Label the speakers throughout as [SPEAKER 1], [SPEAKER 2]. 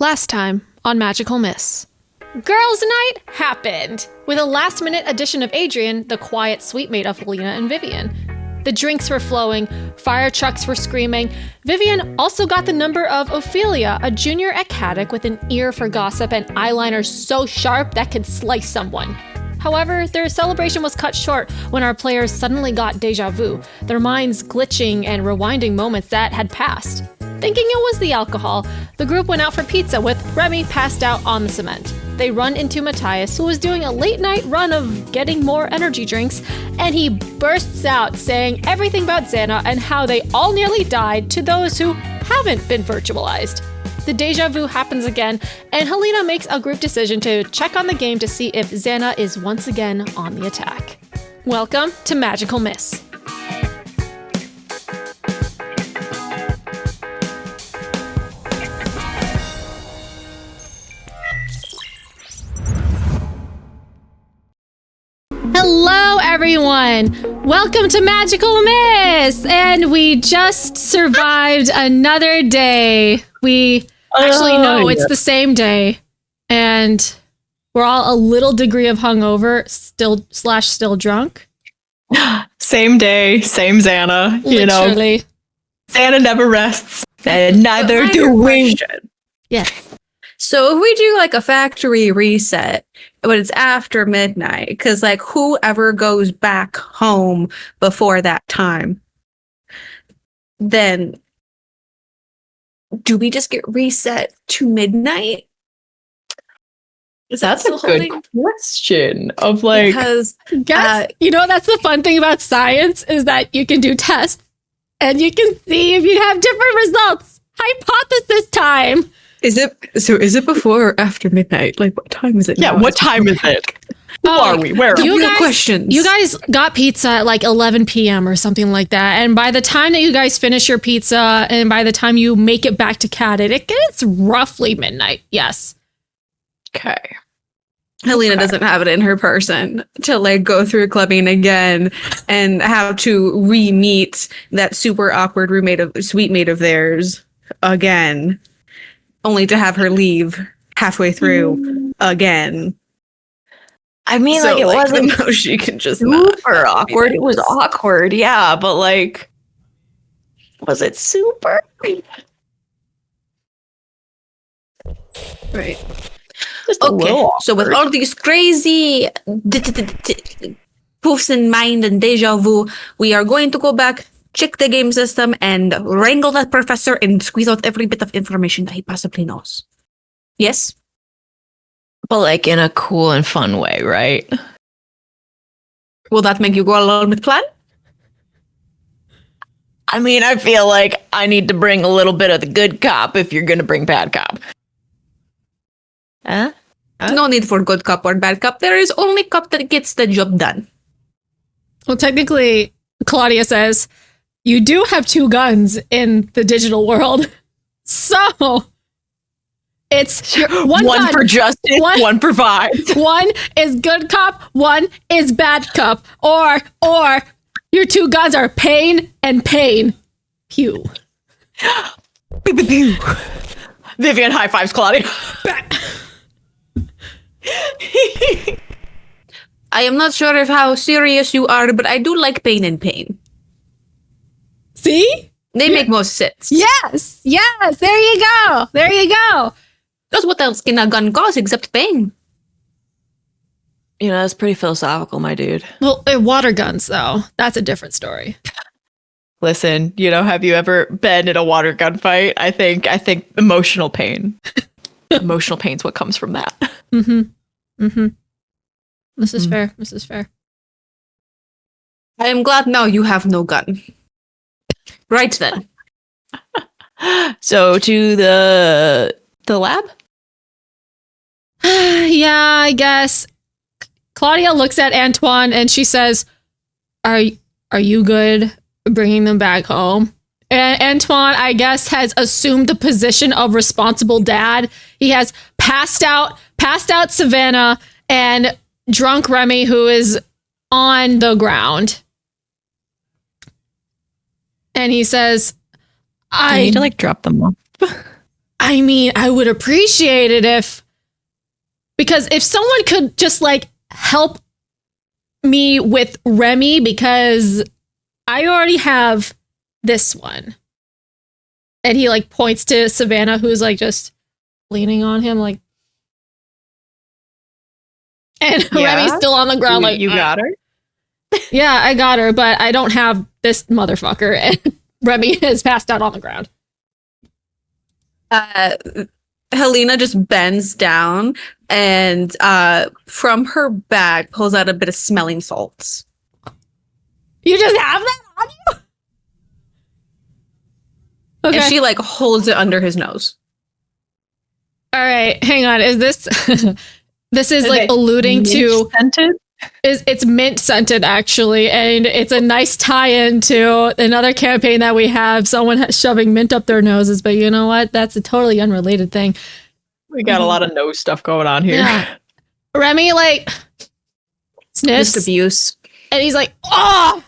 [SPEAKER 1] Last time on Magical Miss. Girls' night happened, with a last-minute addition of Adrian, the quiet sweet mate of Lena and Vivian. The drinks were flowing, fire trucks were screaming. Vivian also got the number of Ophelia, a junior at Kadic with an ear for gossip and eyeliner so sharp that could slice someone. However, their celebration was cut short when our players suddenly got deja vu, their minds glitching and rewinding moments that had passed. Thinking it was the alcohol, the group went out for pizza with Remy passed out on the cement. They run into Matthias, who was doing a late-night run of getting more energy drinks, and he bursts out saying everything about X.A.N.A and how they all nearly died to those who haven't been virtualized. The deja vu happens again, and Helena makes a group decision to check on the game to see if X.A.N.A is once again on the attack. Welcome to Magical Miss. Hello, everyone! Welcome to Magical Miss! And we just survived another day. It's the same day. And we're all a little degree of hungover, still drunk.
[SPEAKER 2] Same day, same X.A.N.A.
[SPEAKER 1] Literally.
[SPEAKER 2] You know, X.A.N.A never rests, and neither do we.
[SPEAKER 1] Yeah.
[SPEAKER 3] So if we do like a factory reset, but it's after midnight, because like whoever goes back home before that time, then do we just get reset to midnight?
[SPEAKER 2] That's a good question. Of like,
[SPEAKER 3] because
[SPEAKER 1] that's the fun thing about science is that you can do tests and you can see if you have different results. Hypothesis time.
[SPEAKER 3] Is it before or after midnight? Like, what time is it now?
[SPEAKER 2] Yeah, what time is it? Who are we? Where are we?
[SPEAKER 1] You guys got pizza at like 11 p.m. or something like that. And by the time that you guys finish your pizza and by the time you make it back to Kadic, it's roughly midnight. Yes.
[SPEAKER 2] Okay.
[SPEAKER 3] Helena doesn't have it in her person to like go through clubbing again and have to re-meet that super awkward sweet mate of theirs again. Only to have her leave halfway through again.
[SPEAKER 2] I mean, so, it wasn't
[SPEAKER 3] how she can just
[SPEAKER 2] super awkward. It was awkward, yeah, but like, was it super?
[SPEAKER 3] Right.
[SPEAKER 2] Just
[SPEAKER 3] okay. So with all these crazy poofs in mind and deja vu, we are going to go back, check the game system, and wrangle that professor and squeeze out every bit of information that he possibly knows. Yes?
[SPEAKER 2] But like in a cool and fun way, right?
[SPEAKER 3] Will that make you go along with the plan?
[SPEAKER 2] I mean, I feel like I need to bring a little bit of the good cop if you're going to bring bad cop. Huh?
[SPEAKER 3] No need for good cop or bad cop. There is only cop that gets the job done.
[SPEAKER 1] Well, technically, Claudia says, you do have two guns in the digital world. So it's one gun
[SPEAKER 2] for justice, one for vibes.
[SPEAKER 1] One is good cop, one is bad cop. Or your two guns are pain and pain. Pew.
[SPEAKER 2] Pew, pew, pew. Vivian high fives Claudia.
[SPEAKER 3] I am not sure of how serious you are, but I do like pain and pain.
[SPEAKER 1] See?
[SPEAKER 3] They make most sense.
[SPEAKER 1] Yes. There you go.
[SPEAKER 3] Because what else can a gun cause except pain?
[SPEAKER 2] You know, that's pretty philosophical, my dude.
[SPEAKER 1] Well, they're water guns, though. That's a different story.
[SPEAKER 2] Listen, have you ever been in a water gun fight? I think emotional pain. Emotional pain's what comes from that.
[SPEAKER 1] This is fair.
[SPEAKER 3] I am glad now you have no gun. Right then.
[SPEAKER 2] So to the lab?
[SPEAKER 1] Yeah, I guess. Claudia looks at Antoine and she says, Are you good bringing them back home? And Antoine, I guess, has assumed the position of responsible dad. He has passed out Savannah and drunk Remy, who is on the ground. And he says,
[SPEAKER 2] I need to drop them off.
[SPEAKER 1] I mean, I would appreciate it because if someone could just like help me with Remy, because I already have this one. And he like points to Savannah, who's like just leaning on him, like, and Remy's still on the ground, like,
[SPEAKER 2] you got her?
[SPEAKER 1] Yeah, I got her, but I don't have this motherfucker. And Remy is passed out on the ground.
[SPEAKER 3] Helena just bends down and from her bag pulls out a bit of smelling salts.
[SPEAKER 1] You just have that on you? Okay.
[SPEAKER 3] And she like holds it under his nose.
[SPEAKER 1] All right, hang on. Is this this is like alluding to
[SPEAKER 2] scented?
[SPEAKER 1] It's mint scented actually, and it's a nice tie-in to another campaign that we have. Someone shoving mint up their noses, but you know what? That's a totally unrelated thing.
[SPEAKER 2] We got a lot of nose stuff going on here.
[SPEAKER 1] Yeah. Remy like sniffs
[SPEAKER 3] Just abuse.
[SPEAKER 1] and he's like, "Oh,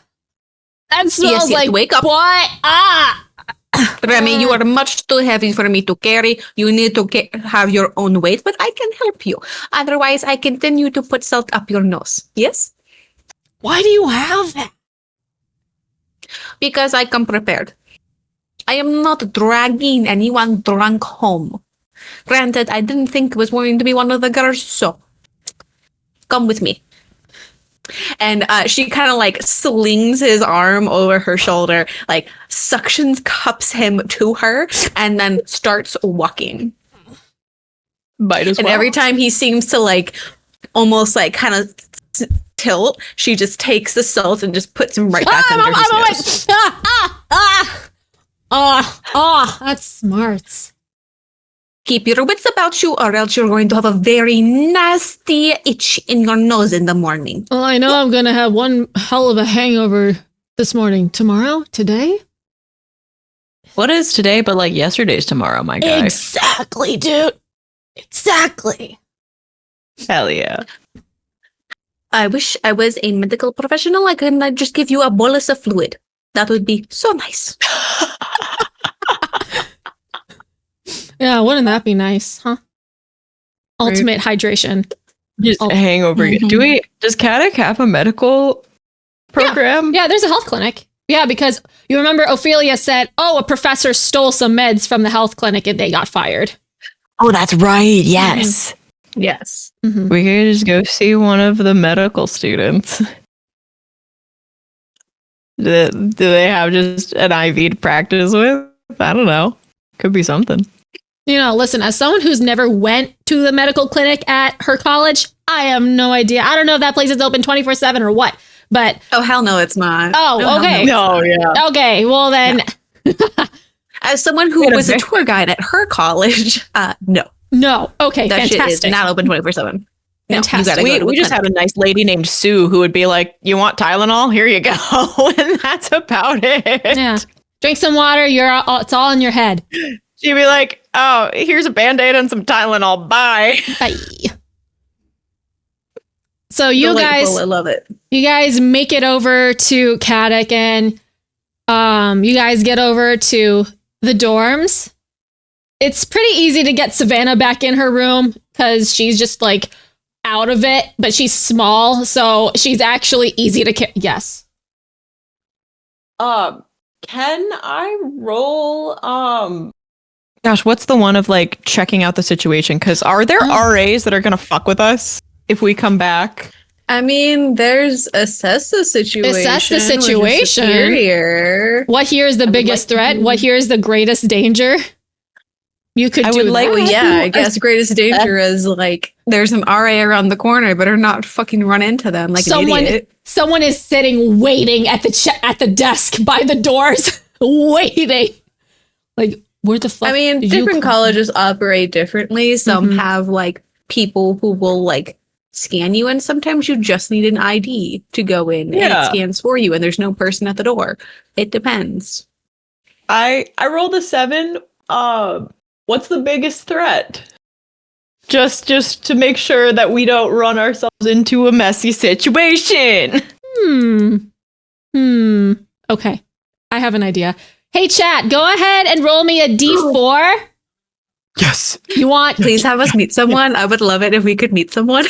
[SPEAKER 1] that smells like
[SPEAKER 3] wake up.
[SPEAKER 1] what? Ah."
[SPEAKER 3] Remy, you are much too heavy for me to carry. You need to have your own weight, but I can help you. Otherwise, I continue to put salt up your nose. Yes?
[SPEAKER 1] Why do you have that?
[SPEAKER 3] Because I come prepared. I am not dragging anyone drunk home. Granted, I didn't think it was going to be one of the girls, so come with me. And she kind of like slings his arm over her shoulder, like suctions cups him to her, and then starts walking.
[SPEAKER 2] Might as well.
[SPEAKER 3] And every time he seems to like almost like kind of tilt, she just takes the salt and just puts him right back under his nose.
[SPEAKER 1] That's smart.
[SPEAKER 3] Keep your wits about you, or else you're going to have a very nasty itch in your nose in the morning.
[SPEAKER 1] Well, I know I'm gonna have one hell of a hangover this morning. Tomorrow? Today?
[SPEAKER 2] What is today but like yesterday's tomorrow, my guy?
[SPEAKER 1] Exactly, dude. Exactly.
[SPEAKER 2] Hell yeah.
[SPEAKER 3] I wish I was a medical professional. I could just give you a bolus of fluid. That would be so nice.
[SPEAKER 1] Yeah, wouldn't that be nice, huh? Ultimate hydration.
[SPEAKER 2] Just hangover.
[SPEAKER 1] Mhm.
[SPEAKER 2] Does Kadic have a medical program?
[SPEAKER 1] Yeah, there's a health clinic. Yeah, because you remember Ophelia said, "Oh, a professor stole some meds from the health clinic and they got fired."
[SPEAKER 2] Oh, that's right. Yes.
[SPEAKER 3] Yes.
[SPEAKER 1] Mm-hmm.
[SPEAKER 2] We could just go see one of the medical students. Do they have just an IV to practice with? I don't know. Could be something.
[SPEAKER 1] You know, listen, as someone who's never went to the medical clinic at her college, I have no idea. I don't know if that place is open 24/7 or what, but...
[SPEAKER 3] Oh, hell no, it's not.
[SPEAKER 1] Oh, okay.
[SPEAKER 2] No, yeah.
[SPEAKER 1] Okay, well then...
[SPEAKER 3] Yeah. As someone who was a tour guide at her college, no.
[SPEAKER 1] No. Okay,
[SPEAKER 3] That shit
[SPEAKER 1] fantastic.
[SPEAKER 3] is not open 24/7. No,
[SPEAKER 1] Fantastic.
[SPEAKER 2] We just had a nice lady named Sue who would be like, "You want Tylenol? Here you go." And that's about it.
[SPEAKER 1] Yeah. Drink some water. It's all in your head.
[SPEAKER 2] She'd be like, "Oh, here's a Band-Aid and some Tylenol. Bye."
[SPEAKER 1] Bye. So you
[SPEAKER 3] Delightful,
[SPEAKER 1] guys,
[SPEAKER 3] I love it.
[SPEAKER 1] you guys make it over to Kadic, and you guys get over to the dorms. It's pretty easy to get Savannah back in her room because she's just like out of it, but she's small, so she's actually easy to yes.
[SPEAKER 2] Can I roll? Gosh, what's the one of like checking out the situation? Because are there RAs that are gonna fuck with us if we come back?
[SPEAKER 3] I mean, there's assess the situation.
[SPEAKER 1] Assess the
[SPEAKER 3] which is
[SPEAKER 1] situation.
[SPEAKER 3] superior.
[SPEAKER 1] What here is the biggest threat? What here is the greatest danger? You could
[SPEAKER 2] I
[SPEAKER 1] do
[SPEAKER 2] would like-
[SPEAKER 1] that.
[SPEAKER 3] Well, yeah, I guess greatest danger is like there's an RA around the corner, better not fucking run into them like an idiot.
[SPEAKER 1] Someone is sitting waiting at the desk by the doors, waiting. Like, where the fuck?
[SPEAKER 3] I mean,
[SPEAKER 1] did you
[SPEAKER 3] different
[SPEAKER 1] come
[SPEAKER 3] colleges operate differently. Some
[SPEAKER 1] Mhm.
[SPEAKER 3] have like people who will like scan you, and sometimes you just need an ID to go in and
[SPEAKER 2] Yeah.
[SPEAKER 3] it scans for you, and there's no person at the door. It depends.
[SPEAKER 2] I rolled a 7. What's the biggest threat? Just to make sure that we don't run ourselves into a messy situation.
[SPEAKER 1] Okay, I have an idea. Hey, chat, go ahead and roll me a D4.
[SPEAKER 2] Yes.
[SPEAKER 1] You want
[SPEAKER 3] Please have us meet someone. I would love it if we could meet someone.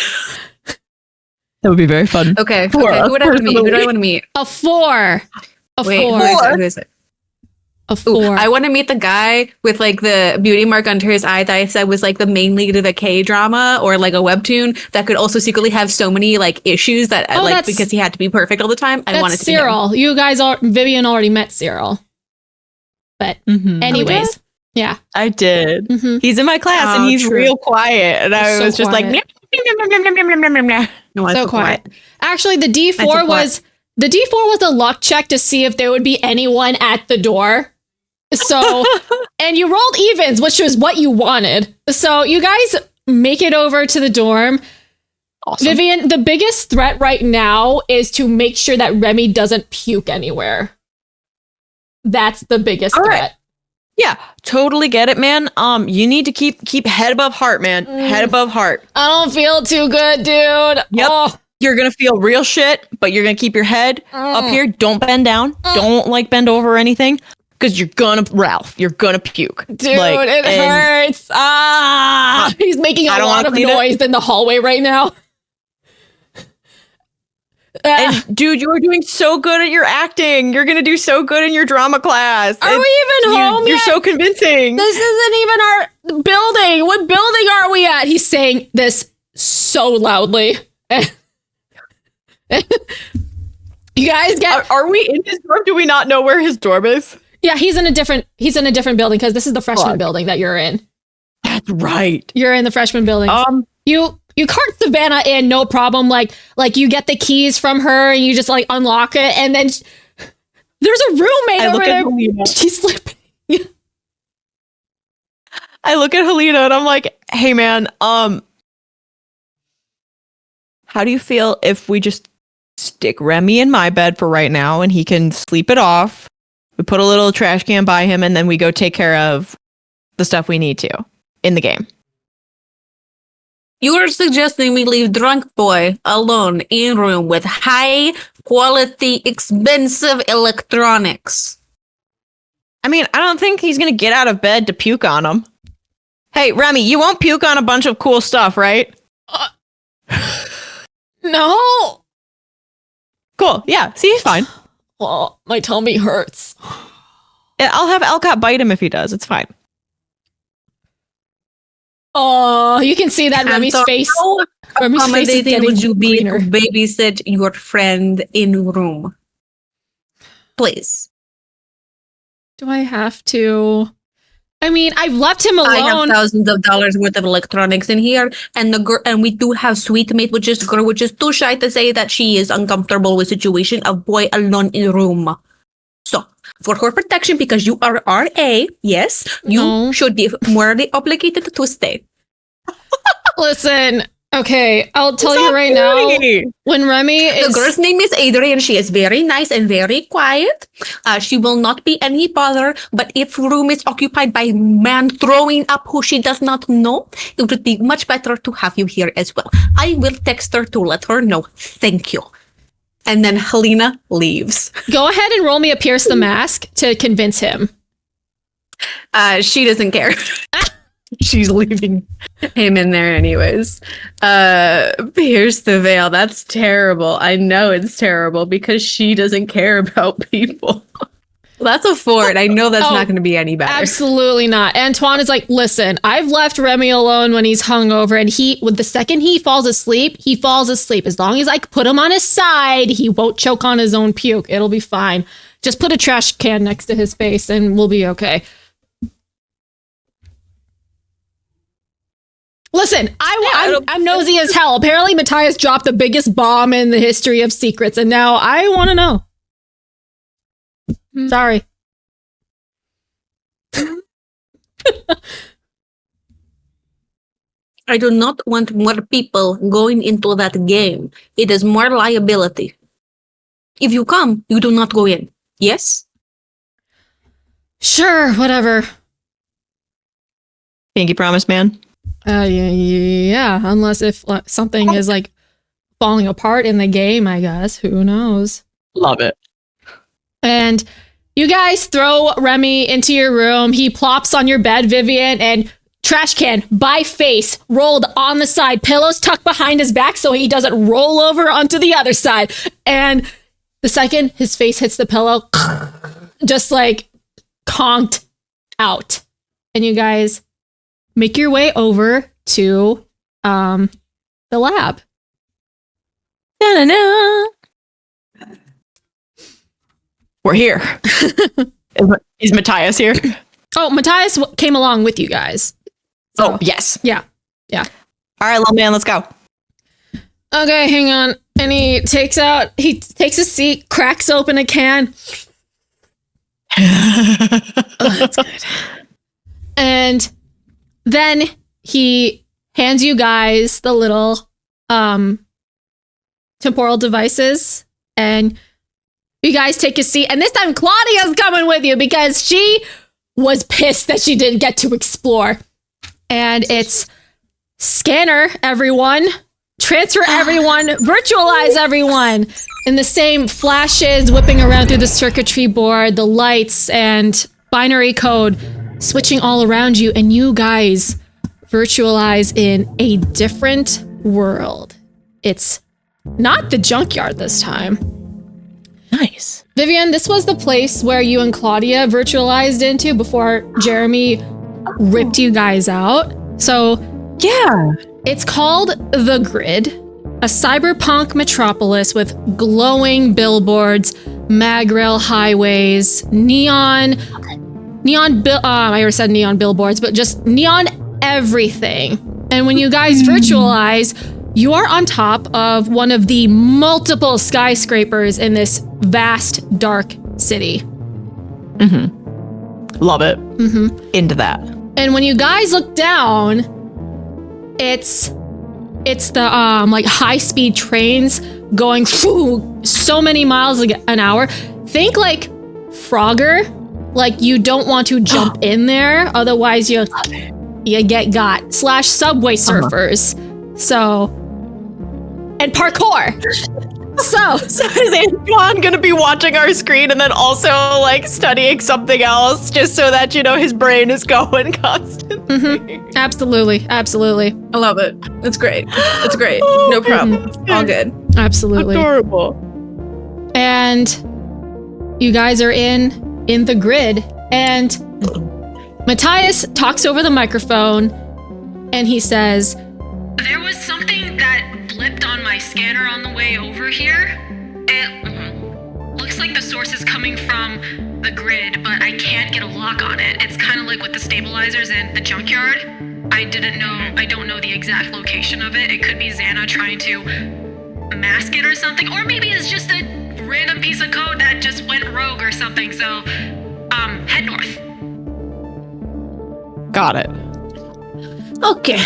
[SPEAKER 2] That would be very fun.
[SPEAKER 3] Okay.
[SPEAKER 2] For
[SPEAKER 3] Okay.
[SPEAKER 2] us
[SPEAKER 3] Who would I want to meet? Who do I want to meet?
[SPEAKER 1] a 4? A
[SPEAKER 3] Wait,
[SPEAKER 1] 4.
[SPEAKER 3] who is it? Who is it?
[SPEAKER 1] A
[SPEAKER 3] Ooh,
[SPEAKER 1] 4.
[SPEAKER 3] I want to meet the guy with like the beauty mark under his eye that I said was like the main lead of a K drama or like a webtoon that could also secretly have so many like issues that like
[SPEAKER 1] that's-
[SPEAKER 3] because he had to be perfect all the time. I wanted
[SPEAKER 1] That's
[SPEAKER 3] to be him.
[SPEAKER 1] Cyril. You guys Vivian already met Cyril. But anyways, yeah.
[SPEAKER 2] I did.
[SPEAKER 1] Mhm.
[SPEAKER 2] He's in my class and
[SPEAKER 3] Oh,
[SPEAKER 2] he's
[SPEAKER 3] true.
[SPEAKER 2] real quiet. And I
[SPEAKER 1] He's so
[SPEAKER 2] was just like,
[SPEAKER 1] quiet.
[SPEAKER 3] No, I
[SPEAKER 1] So
[SPEAKER 3] feel
[SPEAKER 1] quiet. Actually, the
[SPEAKER 3] I
[SPEAKER 1] D4
[SPEAKER 3] feel
[SPEAKER 1] was a luck check to see if there would be anyone at the door. So, and you rolled evens, which was what you wanted. So you guys make it over to the dorm.
[SPEAKER 2] Awesome.
[SPEAKER 1] Vivian, the biggest threat right now is to make sure that Remy doesn't puke anywhere. That's the biggest
[SPEAKER 2] All right.
[SPEAKER 1] threat.
[SPEAKER 2] Yeah, totally get it, man. You need to keep head above heart, man. Head above heart.
[SPEAKER 1] I don't feel too good, dude.
[SPEAKER 2] Yep.
[SPEAKER 1] Oh,
[SPEAKER 2] You're gonna feel real shit, but you're gonna keep your head up here. Don't bend down. Don't like bend over or anything, because you're gonna Ralph. You're gonna puke,
[SPEAKER 1] dude,
[SPEAKER 2] Like,
[SPEAKER 1] it
[SPEAKER 2] and-
[SPEAKER 1] hurts. He's making a
[SPEAKER 2] I don't
[SPEAKER 1] lot
[SPEAKER 2] wanna
[SPEAKER 1] of
[SPEAKER 2] clean it.
[SPEAKER 1] noise in the hallway right now.
[SPEAKER 2] And dude, you are doing so good at your acting. You're gonna do so good in your drama class.
[SPEAKER 1] Are we even home
[SPEAKER 2] You're
[SPEAKER 1] yet?
[SPEAKER 2] so convincing.
[SPEAKER 1] This isn't even our building. What building are we at? He's saying this so loudly. You guys get
[SPEAKER 2] Are we in his dorm? Do we not know where his dorm is?
[SPEAKER 1] yeah, he's in a different building because this is the freshman
[SPEAKER 2] Fuck.
[SPEAKER 1] building that you're in.
[SPEAKER 2] That's right.
[SPEAKER 1] You're in the freshman building. You cart Savannah in, no problem. Like you get the keys from her and you just like unlock it, and then there's a roommate
[SPEAKER 2] I
[SPEAKER 1] over
[SPEAKER 2] look at
[SPEAKER 1] there.
[SPEAKER 2] Helena.
[SPEAKER 1] She's sleeping.
[SPEAKER 2] I look at Helena and I'm like, hey man, how do you feel if we just stick Remy in my bed for right now and he can sleep it off? We put a little trash can by him and then we go take care of the stuff we need to in the game.
[SPEAKER 3] You are suggesting we leave drunk boy alone in room with high quality, expensive electronics.
[SPEAKER 2] I mean, I don't think he's gonna get out of bed to puke on him. Hey, Remy, you won't puke on a bunch of cool stuff, right?
[SPEAKER 1] No.
[SPEAKER 2] Cool. Yeah. See, he's fine.
[SPEAKER 1] Oh, my tummy hurts.
[SPEAKER 2] Yeah, I'll have Alcott bite him if he does. It's fine.
[SPEAKER 1] Oh, you can see that
[SPEAKER 3] And
[SPEAKER 1] Remy's
[SPEAKER 3] so
[SPEAKER 1] face.
[SPEAKER 3] how
[SPEAKER 1] Remy's face is
[SPEAKER 3] accommodating
[SPEAKER 1] getting
[SPEAKER 3] would you be
[SPEAKER 1] greener.
[SPEAKER 3] to babysit your friend in room? Please.
[SPEAKER 1] Do I have to? I mean, I've left him
[SPEAKER 3] I have
[SPEAKER 1] alone.
[SPEAKER 3] thousands of dollars worth of electronics in here, and the girl, and we do have sweet mate, which is girl, which is too shy to say that she is uncomfortable with situation of boy alone in room. So, for her protection, because you are RA, yes, you
[SPEAKER 1] No.
[SPEAKER 3] should be morally obligated to stay.
[SPEAKER 1] Listen, okay, I'll tell
[SPEAKER 2] It's
[SPEAKER 1] you
[SPEAKER 2] not
[SPEAKER 1] right now.
[SPEAKER 2] pretty.
[SPEAKER 1] When Remy
[SPEAKER 3] The
[SPEAKER 1] is
[SPEAKER 3] girl's name is Adrian. She is very nice and very quiet. She will not be any bother. But if room is occupied by man throwing up who she does not know, it would be much better to have you here as well. I will text her to let her know. Thank you. And then Helena leaves.
[SPEAKER 1] go ahead and roll me a pierce the mask to convince him.
[SPEAKER 3] She doesn't care. She's leaving him in there anyways. Pierce the veil. That's terrible. I know it's terrible because she doesn't care about people. That's a 4, and I know that's
[SPEAKER 1] Oh,
[SPEAKER 3] not going to be any better.
[SPEAKER 1] Absolutely not. Antoine is like, listen, I've left Remy alone when he's hungover, and the second he falls asleep, he falls asleep. As long as I put him on his side, he won't choke on his own puke. It'll be fine. Just put a trash can next to his face, and we'll be okay. Listen, I'm nosy as hell. Apparently, Matthias dropped the biggest bomb in the history of secrets, and now I want to know. Sorry.
[SPEAKER 3] I do not want more people going into that game. It is more liability. If you come, you do not go in. Yes?
[SPEAKER 1] Sure, whatever.
[SPEAKER 2] Pinky promise, man.
[SPEAKER 1] Yeah, unless if something is like falling apart in the game, I guess. Who knows?
[SPEAKER 2] Love it.
[SPEAKER 1] And you guys throw Remy into your room. He plops on your bed, Vivian, and trash can by face, rolled on the side, pillows tucked behind his back so he doesn't roll over onto the other side. And the second his face hits the pillow, just like conked out. And you guys make your way over to the lab.
[SPEAKER 2] Da-na-na. We're here. Is Matthias here?
[SPEAKER 1] Oh, Matthias came along with you guys. So,
[SPEAKER 2] Oh, yes.
[SPEAKER 1] Yeah.
[SPEAKER 2] All right, little man, let's go.
[SPEAKER 1] Okay, hang on. And he takes a seat, cracks open a can. Oh, that's good. And then he hands you guys the little temporal devices, and you guys take a seat. And this time Claudia's coming with you because she was pissed that she didn't get to explore. And it's scanner everyone, transfer everyone, virtualize everyone. And the same flashes whipping around through the circuitry board, the lights and binary code switching all around you. And you guys virtualize in a different world. It's not the junkyard this time.
[SPEAKER 2] Nice.
[SPEAKER 1] Vivian, this was the place where you and Claudia virtualized into before Jeremy ripped you guys out. So
[SPEAKER 2] Yeah.
[SPEAKER 1] it's called The Grid, a cyberpunk metropolis with glowing billboards, mag rail highways, I already said neon billboards, but just neon everything. And when you guys virtualize, you are on top of one of the multiple skyscrapers in this vast, dark city.
[SPEAKER 2] Love it. Into that.
[SPEAKER 1] And when you guys look down, it's the like high-speed trains going so many miles an hour. Think like Frogger, like you don't want to jump in there, otherwise you get got. / subway surfers. So, and parkour. So
[SPEAKER 2] Is Antoine gonna be watching our screen and then also like studying something else just so that his brain is going constantly?
[SPEAKER 1] absolutely.
[SPEAKER 3] I love it. It's great. It's great. No problem. All good.
[SPEAKER 1] Absolutely.
[SPEAKER 2] Adorable.
[SPEAKER 1] And you guys are in the grid, and Matthias talks over the microphone and he says, "There was something that blipped on my scanner on the way over here. It looks like the source is coming from the grid, but I can't get a lock on it. It's kind of like with the stabilizers in the junkyard. I don't know the exact location of it. It could be X.A.N.A trying to mask it or something, or maybe it's just a random piece of code that just went rogue or something. So, head north."
[SPEAKER 2] Got it.
[SPEAKER 3] Okay.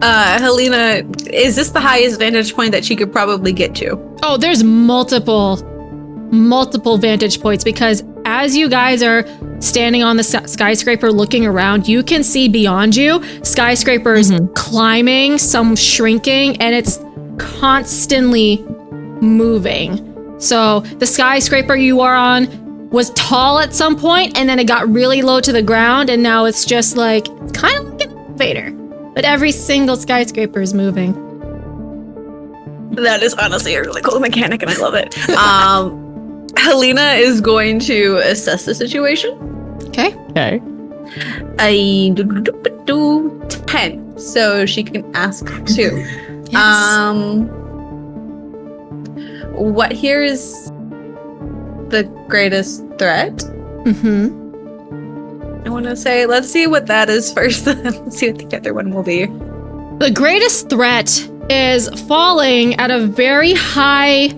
[SPEAKER 3] Helena, is this the highest vantage point that she could probably get to?
[SPEAKER 1] Oh, there's multiple vantage points, because as you guys are standing on the skyscraper looking around, you can see beyond you skyscrapers climbing, some shrinking, and it's constantly moving. So the skyscraper you are on was tall at some point, and then it got really low to the ground, and now it's just like kind of like an elevator. But every single skyscraper is moving.
[SPEAKER 3] That is honestly a really cool mechanic, and I love it. Helena is going to assess the situation.
[SPEAKER 1] Okay.
[SPEAKER 2] Okay.
[SPEAKER 3] I do 10, so she can ask 2.
[SPEAKER 1] Yes.
[SPEAKER 3] What here is the greatest threat? I want to say, let's see what that is first. Let's see what the other one will be.
[SPEAKER 1] The greatest threat is falling at a very high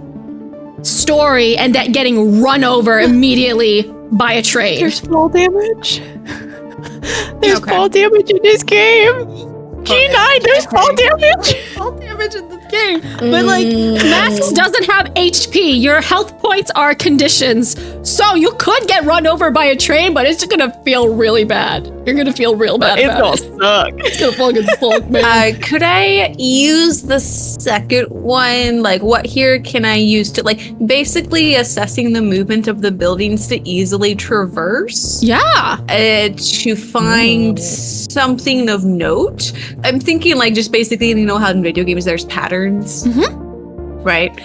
[SPEAKER 1] story and that getting run over immediately by a train.
[SPEAKER 2] There's fall damage. There's
[SPEAKER 3] Okay.
[SPEAKER 2] fall damage in this game. G9, there's fall damage.
[SPEAKER 1] Fall damage in this game. But like, Masks doesn't have HP. Your health points are conditions. So you could get run over by a train, but it's just gonna feel really bad. You're gonna feel real bad
[SPEAKER 2] It's
[SPEAKER 1] about
[SPEAKER 2] gonna
[SPEAKER 1] it.
[SPEAKER 2] suck.
[SPEAKER 1] It's gonna fucking suck, man.
[SPEAKER 3] Could I use the second one? Like, what here can I use to, like, basically assessing the movement of the buildings to easily traverse?
[SPEAKER 1] Yeah.
[SPEAKER 3] To find something of note. I'm thinking, like, just basically, you know how in video games there's patterns? Right?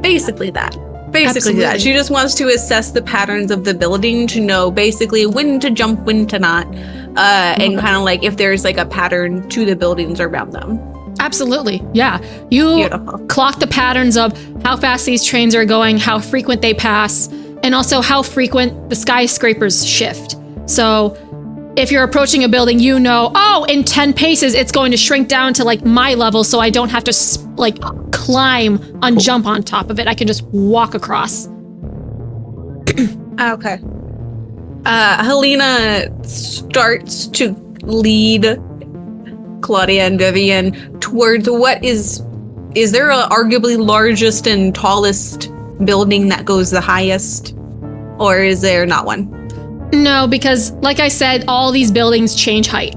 [SPEAKER 3] Basically that. Basically that. She just wants to assess the patterns of the building to know basically when to jump, when to not. And kind of like if there's like a pattern to the buildings around them.
[SPEAKER 1] Absolutely. Yeah. You
[SPEAKER 3] Beautiful.
[SPEAKER 1] clock the patterns of how fast these trains are going, how frequent they pass, and also how frequent the skyscrapers shift. So if you're approaching a building, you know, oh, in 10 paces, it's going to shrink down to like my level so I don't have to like climb and jump on top of it. I can just walk across.
[SPEAKER 3] Okay. Helena starts to lead Claudia and Vivian towards what is there a arguably largest and tallest building that goes the highest? Or is there not one?
[SPEAKER 1] No, because like I said, all these buildings change height.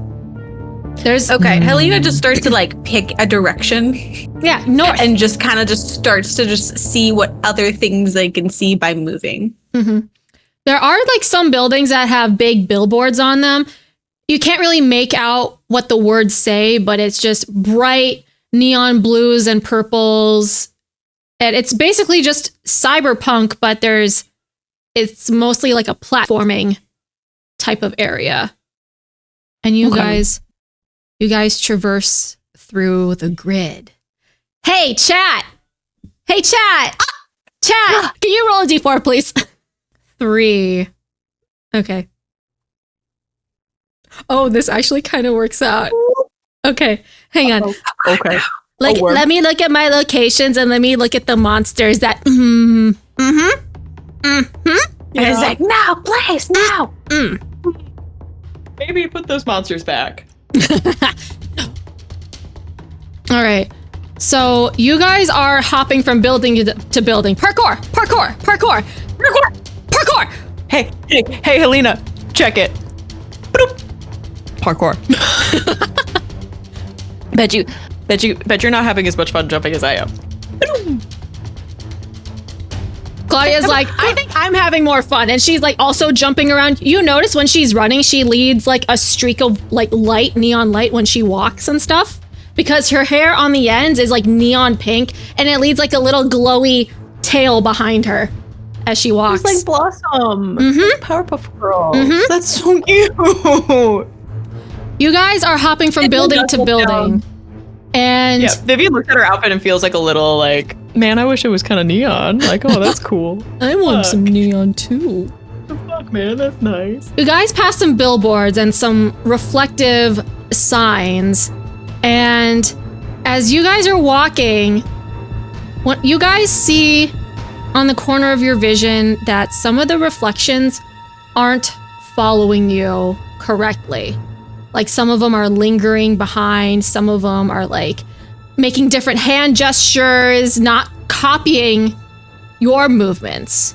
[SPEAKER 1] There's
[SPEAKER 3] Okay, Helena just starts to like pick a direction
[SPEAKER 1] north.
[SPEAKER 3] and just kind of just starts to just see what other things they can see by moving.
[SPEAKER 1] There are like some buildings that have big billboards on them. You can't really make out what the words say, but it's just bright neon blues and purples. And it's basically just cyberpunk, but it's mostly like a platforming type of area. And you guys traverse through the grid. Hey, chat! Chat! Can you roll a d4, please? 3. Okay. Oh, this actually kind of works out. Okay, hang on.
[SPEAKER 2] Okay.
[SPEAKER 1] Like, let me look at my locations and let me look at the monsters that.
[SPEAKER 3] And it's like, no, please, no.
[SPEAKER 2] Maybe put those monsters back.
[SPEAKER 1] All right. So you guys are hopping from building to building. Parkour.
[SPEAKER 2] Hey, Helena, check it. Boop. Parkour. bet you're not having as much fun jumping as I am.
[SPEAKER 1] Claudia's like, I think I'm having more fun. And she's like also jumping around. You notice when she's running, she leads like a streak of like neon light when she walks and stuff. Because her hair on the ends is like neon pink and it leads like a little glowy tail behind her as she walks.
[SPEAKER 2] It's like Blossom. Powerpuff Girls. That's so cute.
[SPEAKER 1] You guys are hopping from building to building. And
[SPEAKER 2] yeah, Vivian looks at her outfit and feels like a little like, man, I wish it was kind of neon. Like, oh, that's cool.
[SPEAKER 1] I want some neon too.
[SPEAKER 2] The fuck, man, that's nice.
[SPEAKER 1] You guys pass some billboards and some reflective signs. And as you guys are walking, what you guys see on the corner of your vision that some of the reflections aren't following you correctly. Like some of them are lingering behind, some of them are like making different hand gestures, not copying your movements.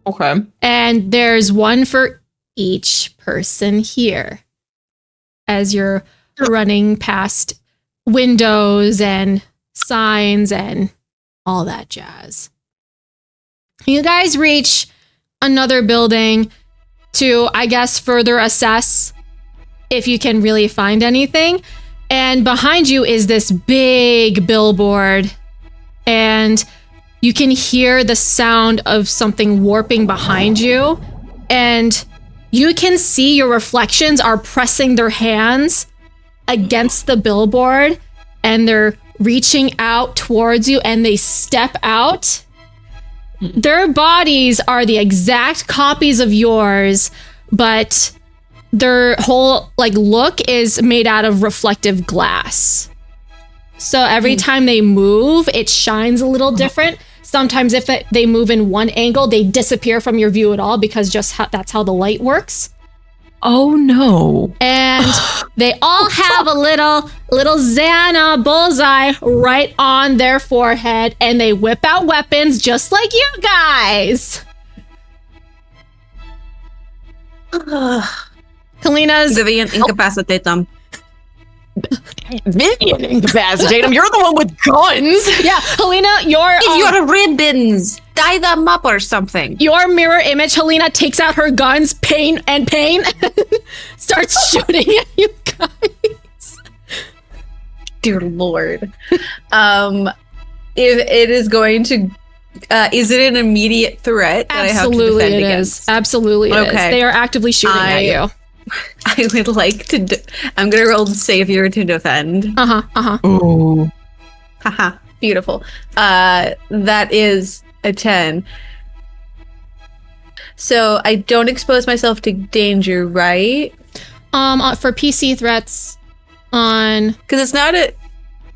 [SPEAKER 2] Okay.
[SPEAKER 1] And there's one for each person here as you're running past windows and signs and all that jazz. You guys reach another building to, I guess, further assess if you can really find anything. And behind you is this big billboard, and you can hear the sound of something warping behind you. And you can see your reflections are pressing their hands against the billboard, and they're reaching out towards you, and they step out. Their bodies are the exact copies of yours, but their whole like look is made out of reflective glass. So every time they move, it shines a little different. Sometimes if they move in one angle, they disappear from your view at all because that's how the light works.
[SPEAKER 2] Oh no.
[SPEAKER 1] And they all have a little X.A.N.A bullseye right on their forehead, and they whip out weapons just like you guys. Kalena's
[SPEAKER 3] Vivian, incapacitate them.
[SPEAKER 2] Vivian incapacitate him. You're the one with guns.
[SPEAKER 1] yeah, Helena,
[SPEAKER 3] Your ribbons, tie them up or something.
[SPEAKER 1] your mirror image, Helena takes out her guns, pain, starts shooting at you guys.
[SPEAKER 3] Dear Lord. If it is going to, is it an immediate threat that
[SPEAKER 1] Absolutely
[SPEAKER 3] I have to defend
[SPEAKER 1] it
[SPEAKER 3] against?
[SPEAKER 1] is. Absolutely it is.
[SPEAKER 3] Okay.
[SPEAKER 1] They are actively shooting at you.
[SPEAKER 3] I would like to. I'm gonna roll Savior to defend.
[SPEAKER 2] Ooh.
[SPEAKER 3] Haha, beautiful. That is a 10. So I don't expose myself to danger, right?
[SPEAKER 1] For PC threats on
[SPEAKER 3] Because it's not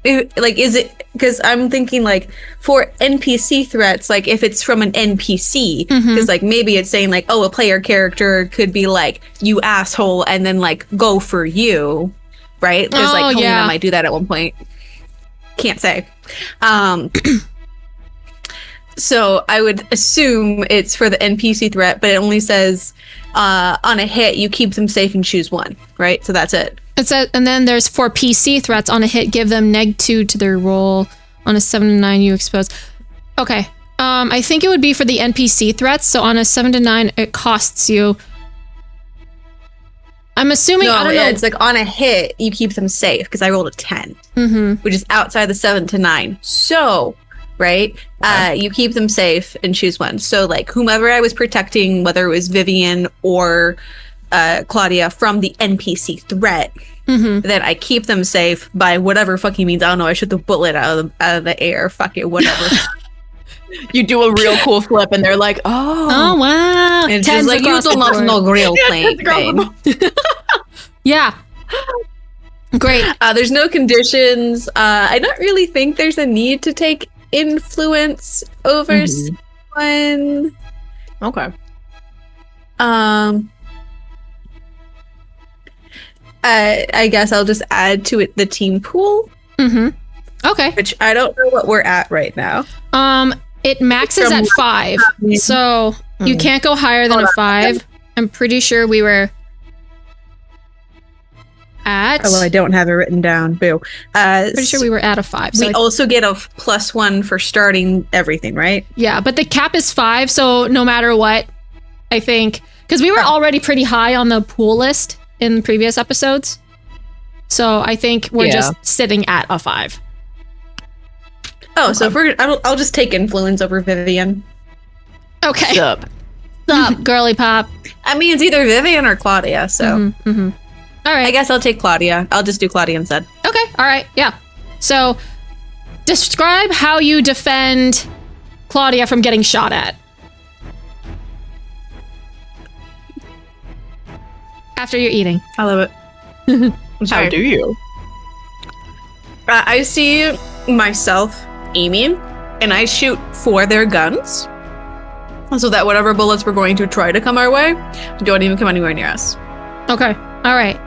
[SPEAKER 3] is it? Because I'm thinking like for NPC threats, like if it's from an NPC, because like maybe it's saying like, oh, a player character could be like, you asshole, and then like go for you, right? There's like Helena might do that at one point. Can't say. So I would assume it's for the NPC threat, but it only says on a hit you keep them safe and choose one, right? So that's it.
[SPEAKER 1] it says, and then there's for PC threats on a hit, give them -2 to their roll. On a 7 to 9, you expose. Okay. I think it would be for the NPC threats. So on a 7 to 9, it costs you. I'm assuming. I don't know.
[SPEAKER 3] It's like on a hit you keep them safe because I rolled a 10, which is outside the 7 to 9. So. Right? You keep them safe and choose one. So, like, whomever I was protecting, whether it was Vivian or Claudia from the NPC threat, then I keep them safe by whatever fucking means. I don't know. I shoot the bullet out of the air. Fuck it, whatever.
[SPEAKER 2] You do a real cool flip, and they're like, "Oh,
[SPEAKER 1] wow!"
[SPEAKER 3] And it's just like you don't know no real thing.
[SPEAKER 1] Yeah. Great.
[SPEAKER 3] There's no conditions. I don't really think there's a need to take influence over someone.
[SPEAKER 2] okay."
[SPEAKER 3] I guess I'll just add to it the team pool,
[SPEAKER 1] Okay.
[SPEAKER 3] which I don't know what we're at right now.
[SPEAKER 1] It maxes at 5, so you can't go higher than a 5. I'm pretty sure we were at.
[SPEAKER 3] Oh, well, I don't have it written down. Boo.
[SPEAKER 1] Pretty sure we were at a 5. So
[SPEAKER 3] we also get a +1 for starting everything, right?
[SPEAKER 1] yeah, but the cap is 5, so no matter what, I think, because we were already pretty high on the pool list in previous episodes, so I think we're just sitting at a 5.
[SPEAKER 3] Oh, so if I'll just take influence over Vivian.
[SPEAKER 1] Okay.
[SPEAKER 2] Sup.
[SPEAKER 1] Sup, girly pop.
[SPEAKER 3] I mean, it's either Vivian or Claudia, so
[SPEAKER 1] All right.
[SPEAKER 3] I guess I'll take Claudia. I'll just do Claudia instead.
[SPEAKER 1] Okay. All right. Yeah. So, describe how you defend Claudia from getting shot at. After you're eating.
[SPEAKER 3] I love it.
[SPEAKER 2] How do you?
[SPEAKER 3] I see myself aiming, and I shoot for their guns, so that whatever bullets were going to try to come our way don't even come anywhere near us.
[SPEAKER 1] Okay. All right.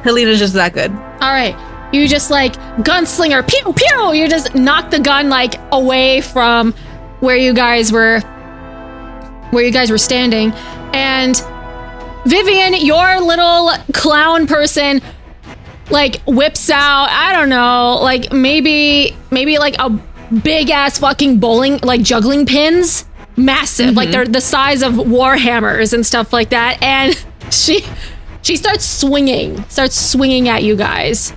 [SPEAKER 3] Helena's just that good.
[SPEAKER 1] All right. You just like gunslinger, pew pew. You just knock the gun like away from where you guys were standing, and Vivian, your little clown person, like whips out, I don't know, like maybe like a big ass fucking bowling, like juggling pins, massive, like they're the size of war hammers and stuff like that, and she starts swinging at you guys.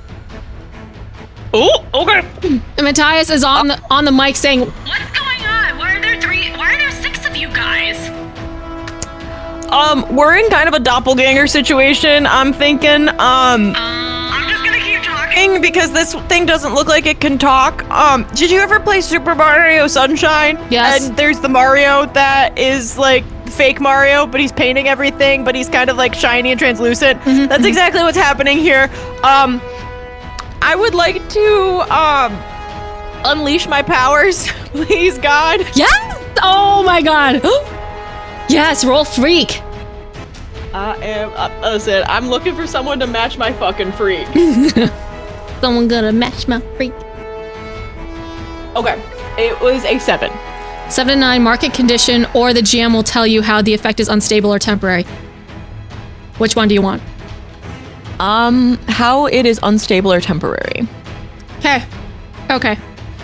[SPEAKER 2] Oh, okay.
[SPEAKER 1] And Matthias is on the mic saying,
[SPEAKER 4] What's going on? Why are there 6 of you guys?
[SPEAKER 2] We're in kind of a doppelganger situation. I'm thinking,
[SPEAKER 4] I'm just gonna keep talking.
[SPEAKER 2] because this thing doesn't look like it can talk. Did you ever play Super Mario Sunshine?
[SPEAKER 1] Yes.
[SPEAKER 2] And there's the Mario that is like fake Mario, but he's painting everything, but he's kind of like shiny and translucent. That's exactly what's happening here. I would like to unleash my powers, please, God.
[SPEAKER 1] yes! Oh my god. Yes, roll freak.
[SPEAKER 2] I am. Listen, I'm looking for someone to match my fucking freak.
[SPEAKER 1] Someone gonna match my freak.
[SPEAKER 2] Okay, it was a 7.
[SPEAKER 1] 7 to 9, market condition, or the GM will tell you how the effect is unstable or temporary. Which one do you want?
[SPEAKER 2] How it is unstable or temporary.
[SPEAKER 1] Okay.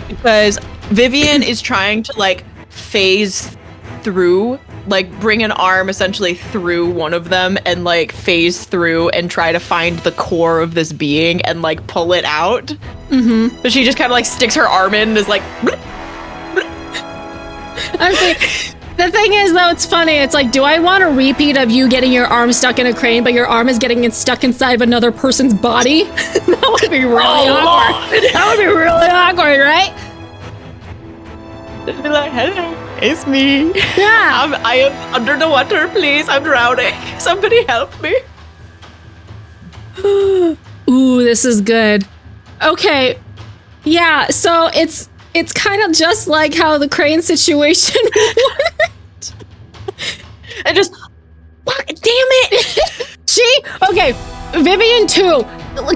[SPEAKER 2] Because Vivian is trying to like phase through, like bring an arm essentially through one of them and like phase through and try to find the core of this being and like pull it out.
[SPEAKER 1] Mm-hmm.
[SPEAKER 2] So she just kind of like sticks her arm in and is like,
[SPEAKER 1] the thing is, though, it's funny. It's like, do I want a repeat of you getting your arm stuck in a crane, but your arm is getting stuck inside of another person's body? That would be really awkward. That would be really awkward, right?
[SPEAKER 2] be like, hello, it's me.
[SPEAKER 1] Yeah.
[SPEAKER 2] I am under the water, please. I'm drowning. Somebody help me.
[SPEAKER 1] Ooh, this is good. Okay. Yeah, so it's kind of just like how the crane situation worked.
[SPEAKER 2] And just, fuck, damn it.
[SPEAKER 1] Okay, Vivian too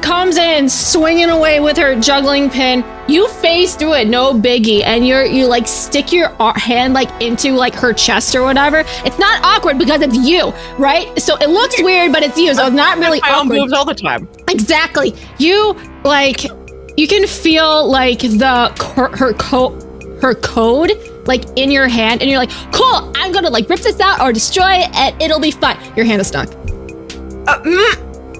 [SPEAKER 1] comes in swinging away with her juggling pin. You phase through it, no biggie, and you like stick your hand like into like her chest or whatever. It's not awkward because it's you, right? So it looks weird, but it's you, so it's not really
[SPEAKER 2] my
[SPEAKER 1] awkward.
[SPEAKER 2] moves all the time.
[SPEAKER 1] Exactly. You like, you can feel like her code like in your hand, and you're like, cool, I'm gonna like rip this out or destroy it, and it'll be fine. Your hand is stuck.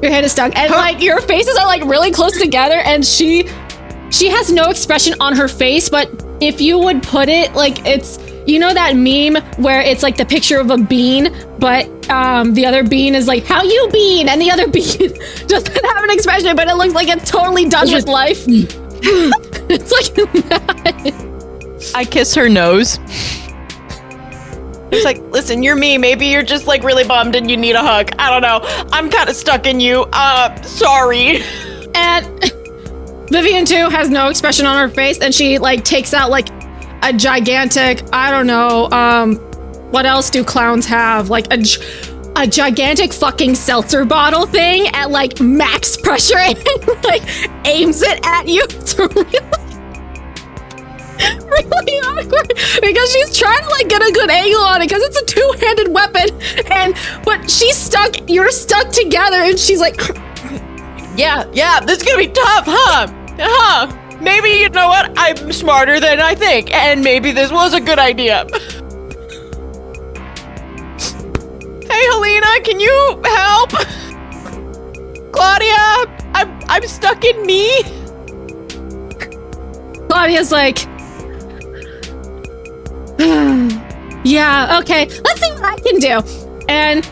[SPEAKER 1] Your hand is stuck, and like your faces are like really close together, and she has no expression on her face, but if you would put it like, it's, you know that meme where it's like the picture of a bean, but the other bean is like, how you bean, and the other bean doesn't have an expression, but it looks like it's totally done with life. It's like that.
[SPEAKER 2] I kiss her nose. It's like, listen, you're me. Maybe you're just like really bummed and you need a hug. I don't know. I'm kind of stuck in you. Sorry.
[SPEAKER 1] And Vivian too has no expression on her face, and she like takes out like a gigantic, I don't know, what else do clowns have? Like a gigantic fucking seltzer bottle thing at like max pressure and like aims it at you. It's really awkward because she's trying to like get a good angle on it because it's a two-handed weapon, but she's stuck, you're stuck together, and she's like,
[SPEAKER 2] yeah, this is gonna be tough, huh? Maybe, you know what? I'm smarter than I think, and maybe this was a good idea. Hey, Helena, can you help? Claudia, I'm stuck in me.
[SPEAKER 1] Claudia's like, yeah, okay, let's see what I can do. And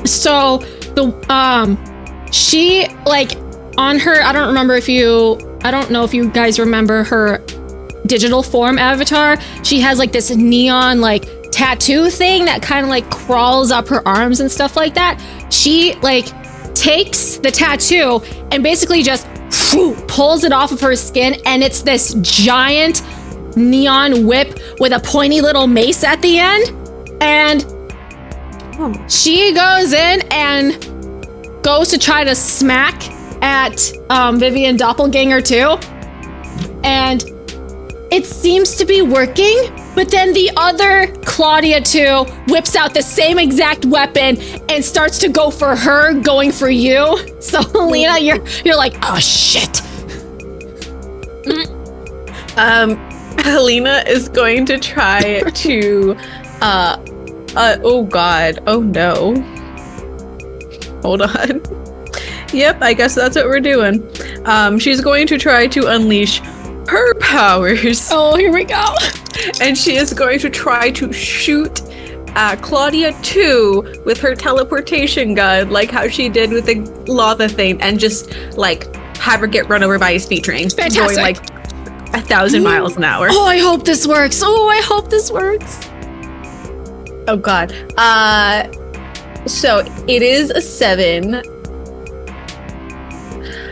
[SPEAKER 1] so she like on her, I don't know if you guys remember her digital form avatar. She has like this neon like tattoo thing that kind of like crawls up her arms and stuff like that. She like takes the tattoo and basically just pulls it off of her skin, and it's this giant neon whip with a pointy little mace at the end. And she goes in and goes to try to smack at Vivian Doppelganger too, and it seems to be working, but then the other Claudia too whips out the same exact weapon and starts to go for her, going for you. So Helena, you're like, oh shit.
[SPEAKER 3] Helena is going to try to oh god, oh no, hold on. Yep, I guess that's what we're doing. She's going to try to unleash her powers.
[SPEAKER 1] Oh, here we go.
[SPEAKER 3] And she is going to try to shoot Claudia 2 with her teleportation gun, like how she did with the lava thing, and just like have her get run over by a speed train.
[SPEAKER 1] Fantastic.
[SPEAKER 3] Going like 1,000 miles an hour.
[SPEAKER 1] Oh, I hope this works.
[SPEAKER 3] Oh god. So it is a 7.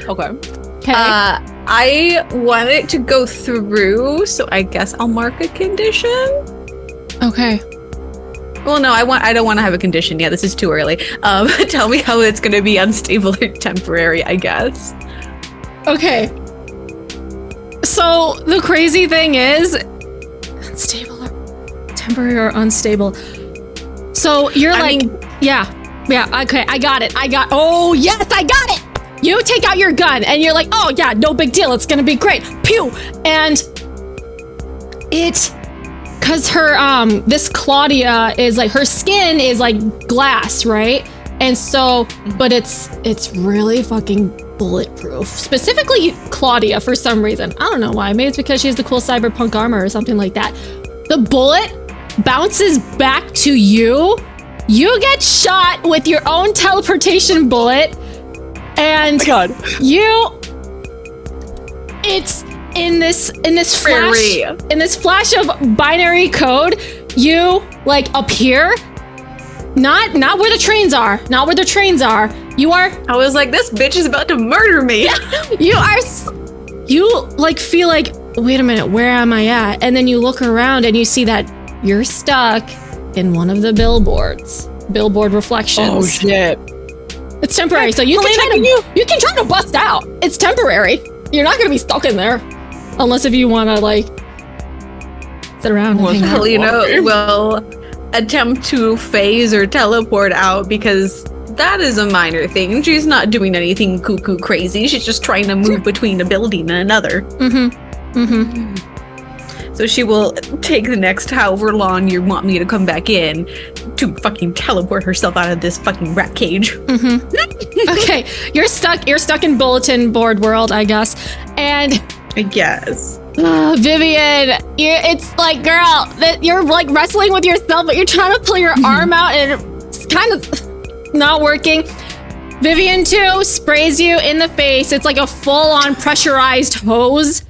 [SPEAKER 2] Okay.
[SPEAKER 3] I want it to go through, so I guess I'll mark a condition.
[SPEAKER 1] Okay.
[SPEAKER 3] Well, no, I don't want to have a condition yet. This is too early. Tell me how it's going to be unstable or temporary, I guess.
[SPEAKER 1] Okay. So the crazy thing is, unstable or temporary or unstable. So you're yeah. Yeah, okay, I got it. Oh, yes, I got it. You take out your gun and you're like, oh, yeah, no big deal. It's going to be great. Pew. And because this Claudia is like, her skin is like glass, right? And so, but it's really fucking bulletproof. Specifically Claudia for some reason. I don't know why. Maybe it's because she has the cool cyberpunk armor or something like that. The bullet bounces back to you. You get shot with your own teleportation bullet. And
[SPEAKER 2] Oh my God.
[SPEAKER 1] it's in this flash of binary code, you like appear not where the trains are. You are
[SPEAKER 3] I was like, this bitch is about to murder me.
[SPEAKER 1] you like feel like, wait a minute, where am I at? And then you look around and you see that you're stuck in one of the billboard reflections.
[SPEAKER 2] Oh shit.
[SPEAKER 1] It's temporary, so you can try to bust out. It's temporary. You're not gonna be stuck in there, unless if you want to like sit around and hang out.
[SPEAKER 3] Helena will attempt to phase or teleport out because that is a minor thing. She's not doing anything cuckoo crazy. She's just trying to move between a building and another. So she will take the next however long you want me to come back in to fucking teleport herself out of this fucking rat cage.
[SPEAKER 1] Okay, you're stuck in bulletin board world, I guess. And
[SPEAKER 3] I guess.
[SPEAKER 1] Vivian, it's like, girl, that you're like wrestling with yourself, but you're trying to pull your arm out and it's kind of not working. Vivian 2 sprays you in the face. It's like a full-on pressurized hose,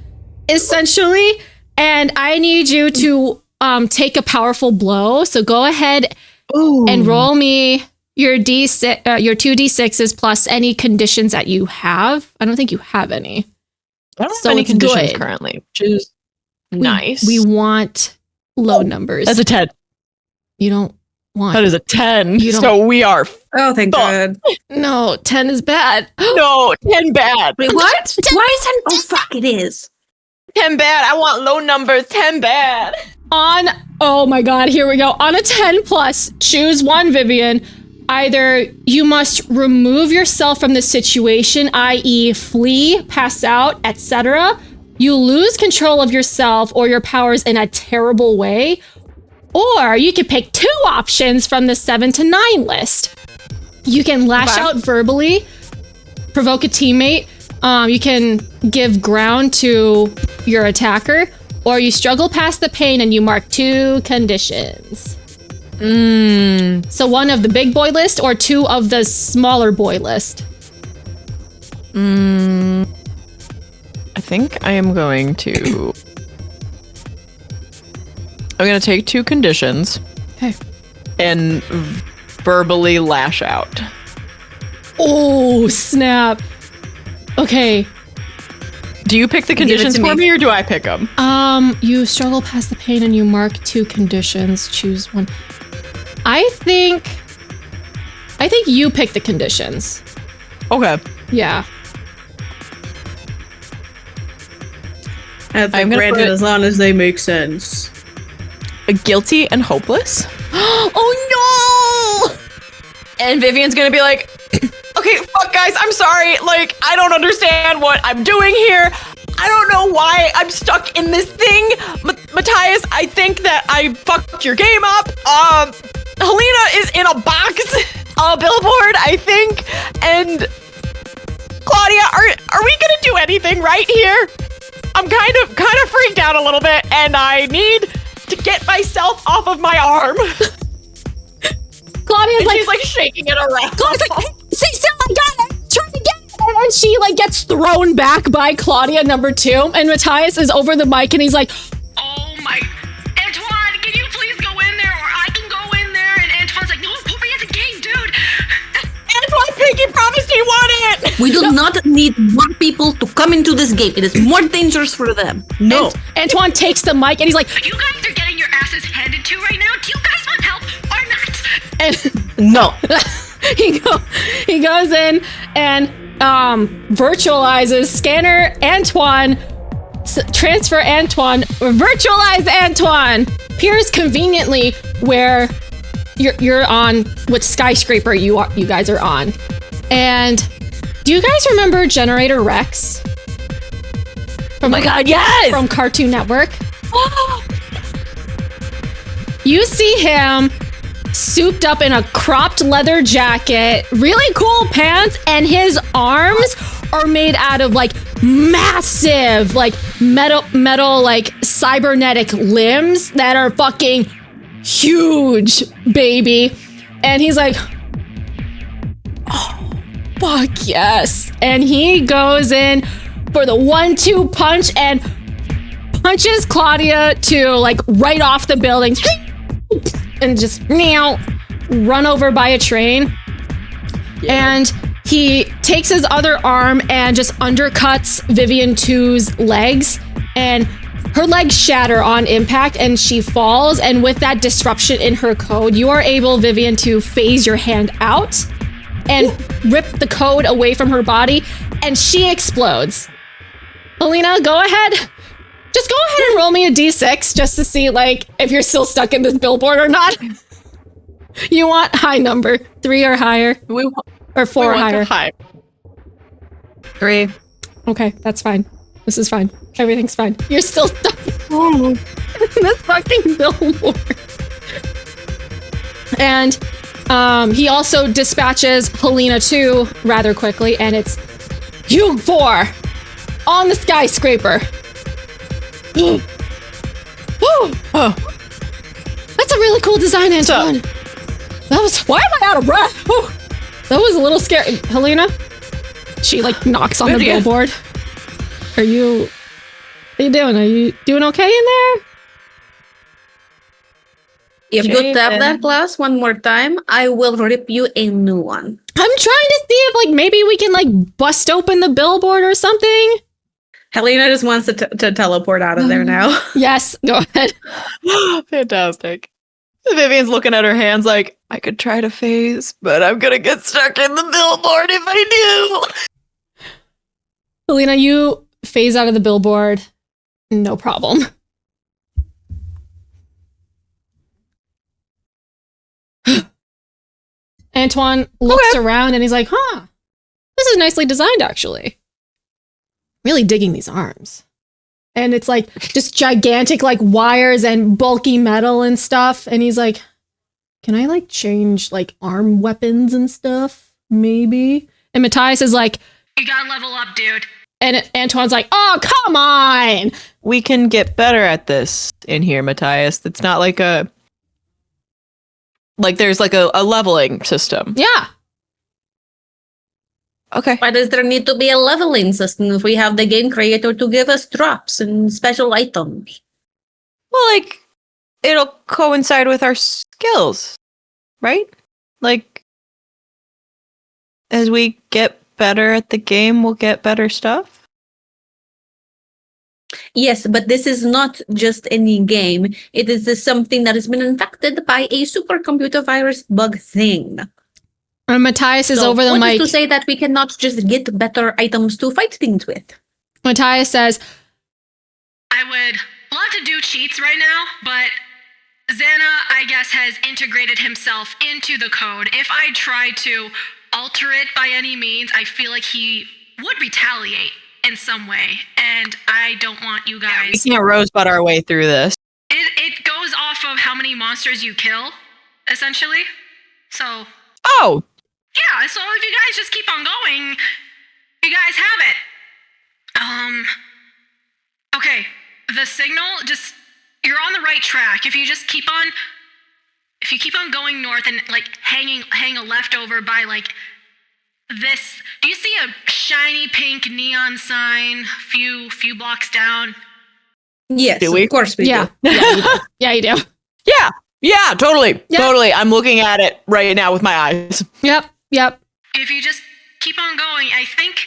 [SPEAKER 1] essentially. And I need you to take a powerful blow. So go ahead and roll me your D6, your 2d6s plus any conditions that you have. I don't think you have any.
[SPEAKER 2] I don't
[SPEAKER 1] So
[SPEAKER 2] have any
[SPEAKER 1] it's
[SPEAKER 2] conditions
[SPEAKER 1] good.
[SPEAKER 2] currently, which is nice.
[SPEAKER 1] We want low numbers.
[SPEAKER 2] That's a 10.
[SPEAKER 1] You don't want.
[SPEAKER 2] That is a 10.
[SPEAKER 1] You don't-
[SPEAKER 2] So we are.
[SPEAKER 3] Oh, thank God.
[SPEAKER 1] No, 10 is bad.
[SPEAKER 2] No, 10 bad.
[SPEAKER 3] Wait, what? Why is 10? Oh, fuck, it is.
[SPEAKER 2] 10 bad. I want low numbers. 10 bad.
[SPEAKER 1] Oh my God, here we go. On a 10 plus, choose one, Vivian. Either you must remove yourself from the situation, i.e. flee, pass out, etc. You lose control of yourself or your powers in a terrible way. Or you can pick two options from the 7 to 9 list. You can lash out verbally, provoke a teammate. You can give ground to your attacker, or you struggle past the pain and you mark 2 conditions. So one of the big boy list or 2 of the smaller boy list.
[SPEAKER 2] I think I am going to. I'm going to take 2 conditions.
[SPEAKER 1] Okay.
[SPEAKER 2] And verbally lash out.
[SPEAKER 1] Oh, snap. Okay.
[SPEAKER 2] Do you pick the conditions for me or do I pick them?
[SPEAKER 1] You struggle past the pain and you mark 2 conditions. Choose one. I think you pick the conditions.
[SPEAKER 2] Okay.
[SPEAKER 1] Yeah.
[SPEAKER 3] I'm
[SPEAKER 2] gonna
[SPEAKER 3] granted
[SPEAKER 2] put-
[SPEAKER 3] as long as they make sense.
[SPEAKER 2] Guilty and hopeless.
[SPEAKER 1] Oh no!
[SPEAKER 2] And Vivian's gonna be like, okay, fuck guys, I'm sorry. Like, I don't understand what I'm doing here. I don't know why I'm stuck in this thing. Matthias, I think that I fucked your game up. Helena is in a box, a billboard, I think. And Claudia, are we gonna do anything right here? I'm kind of freaked out a little bit, and I need to get myself off of my arm.
[SPEAKER 1] Claudia's
[SPEAKER 2] And
[SPEAKER 1] like,
[SPEAKER 2] she's like shaking it around.
[SPEAKER 1] Claudia's like, hey, stay still, I got it. Try to get it. And she like gets thrown back by Claudia number 2, and Matthias is over the mic and he's like,
[SPEAKER 4] Oh my. Antoine, can you please go in there or I can go in there? And Antoine's like, no, put me at the game, dude.
[SPEAKER 2] Antoine Pinky promised he won it.
[SPEAKER 3] We do not need more people to come into this game. It is more dangerous for them. No.
[SPEAKER 1] Antoine takes the mic and he's like,
[SPEAKER 4] You guys are getting your asses handed to right now. Do you guys want help or not?
[SPEAKER 1] and
[SPEAKER 3] No.
[SPEAKER 1] he goes in and virtualizes scanner Antoine, transfer Antoine, virtualize Antoine, appears conveniently where you're on which skyscraper you guys are on. And do you guys remember Generator Rex?
[SPEAKER 2] Oh my god, yes!
[SPEAKER 1] From Cartoon Network. You see him souped up in a cropped leather jacket, really cool pants, and his arms are made out of like massive like metal like cybernetic limbs that are fucking huge, baby. And he's like, oh fuck yes. And he goes in for the 1-2 punch and punches Claudia to like right off the building and just run over by a train. Yeah. And he takes his other arm and just undercuts Vivian 2's legs, and her legs shatter on impact and she falls. And with that disruption in her code, you are able, Vivian, to phase your hand out and rip the code away from her body, and she explodes. Helena, go ahead. Just go ahead and roll me a d6 just to see like if you're still stuck in this billboard or not. You want high number, 3 or higher, or 4 or higher.
[SPEAKER 2] High.
[SPEAKER 3] 3.
[SPEAKER 1] Okay, that's fine. This is fine. Everything's fine. You're still stuck in this fucking billboard. And he also dispatches Helena 2 rather quickly, and it's you 4 on the skyscraper. Woo! Oh. That's a really cool design, Antoine. Why am I out of breath? Whew. That was a little scary. Helena? She like knocks on the billboard. What are you doing? Are you doing okay in there?
[SPEAKER 3] If you tap that glass one more time, I will rip you a new one.
[SPEAKER 1] I'm trying to see if like maybe we can like bust open the billboard or something.
[SPEAKER 3] Helena just wants to teleport out of there now.
[SPEAKER 1] Yes, go ahead.
[SPEAKER 2] Fantastic. Vivian's looking at her hands like, I could try to phase, but I'm gonna get stuck in the billboard if I do.
[SPEAKER 1] Helena, you phase out of the billboard. No problem. Antoine looks around and he's like, huh, this is nicely designed, actually. Really digging these arms. And it's like just gigantic like wires and bulky metal and stuff. And he's like, can I like change like arm weapons and stuff? Maybe. And Matthias is like,
[SPEAKER 4] you gotta level up, dude.
[SPEAKER 1] And Antoine's like, oh, come on.
[SPEAKER 2] We can get better at this in here, Matthias. It's not like there's like a leveling system.
[SPEAKER 1] Yeah.
[SPEAKER 2] Okay.
[SPEAKER 3] Why does there need to be a leveling system if we have the game creator to give us drops and special items?
[SPEAKER 2] Well, like, it'll coincide with our skills, right? Like, as we get better at the game, we'll get better stuff.
[SPEAKER 3] Yes, but this is not just any game. It is something that has been infected by a supercomputer virus bug thing.
[SPEAKER 1] And Matthias is over the mic.
[SPEAKER 3] To say that we cannot just get better items to fight things with.
[SPEAKER 1] Matthias says,
[SPEAKER 4] I would love to do cheats right now, but X.A.N.A, I guess, has integrated himself into the code. If I try to alter it by any means, I feel like he would retaliate in some way, and I don't want you guys...
[SPEAKER 2] We can't rosebud our way through this.
[SPEAKER 4] It goes off of how many monsters you kill, essentially. So...
[SPEAKER 2] Oh!
[SPEAKER 4] Yeah, so if you guys just keep on going, you guys have it. Okay, the signal, just, you're on the right track. If you keep on going north and, like, hang a left over by, like, this, do you see a shiny pink neon sign few blocks down?
[SPEAKER 3] Yes,
[SPEAKER 2] do we?
[SPEAKER 3] Of course we
[SPEAKER 1] yeah.
[SPEAKER 3] do.
[SPEAKER 1] Yeah, you do.
[SPEAKER 2] Yeah, totally.
[SPEAKER 1] Yep.
[SPEAKER 2] Totally. I'm looking at it right now with my eyes.
[SPEAKER 1] Yep.
[SPEAKER 4] If you just keep on going, I think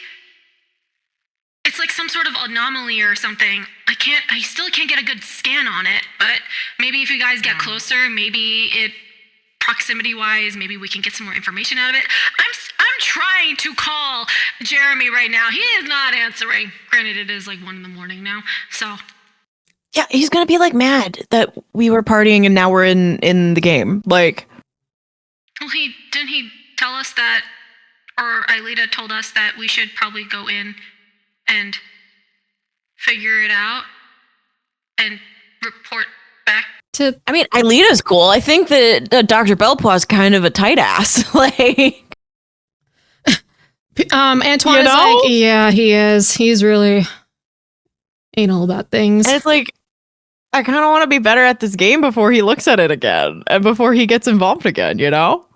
[SPEAKER 4] it's like some sort of anomaly or something. I still can't get a good scan on it, but maybe if you guys get closer, maybe proximity-wise, maybe we can get some more information out of it. I'm trying to call Jeremy right now. He is not answering. Granted, it is like 1 a.m. now, so...
[SPEAKER 2] Yeah, he's gonna be like mad that we were partying and now we're in the game. Like,
[SPEAKER 4] Well, didn't he tell us that, or Aelita told us that we should probably go in and figure it out and report back?
[SPEAKER 2] I mean, Aelita's cool. I think that Dr. Belpois is kind of a tight ass. Like,
[SPEAKER 1] Antoine
[SPEAKER 2] You
[SPEAKER 1] is
[SPEAKER 2] know?
[SPEAKER 1] like, yeah, he is. He's really anal about things.
[SPEAKER 2] and it's like, I kind of want to be better at this game before he looks at it again and before he gets involved again, you know?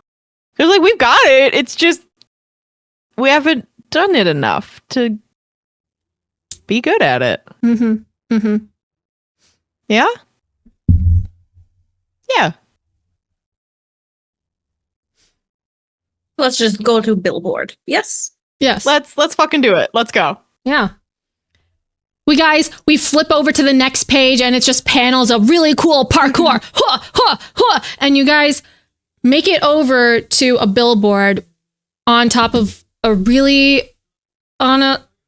[SPEAKER 2] Because, like, we've got it. It's just, we haven't done it enough to be good at it.
[SPEAKER 1] Mm-hmm. Mm-hmm.
[SPEAKER 2] Yeah? Yeah.
[SPEAKER 3] Let's just go to billboard. Yes.
[SPEAKER 1] Yes.
[SPEAKER 2] Let's fucking do it. Let's go.
[SPEAKER 1] Yeah. We flip over to the next page and it's just panels of really cool parkour. Huh, huh, huh. And you guys make it over to a billboard on top of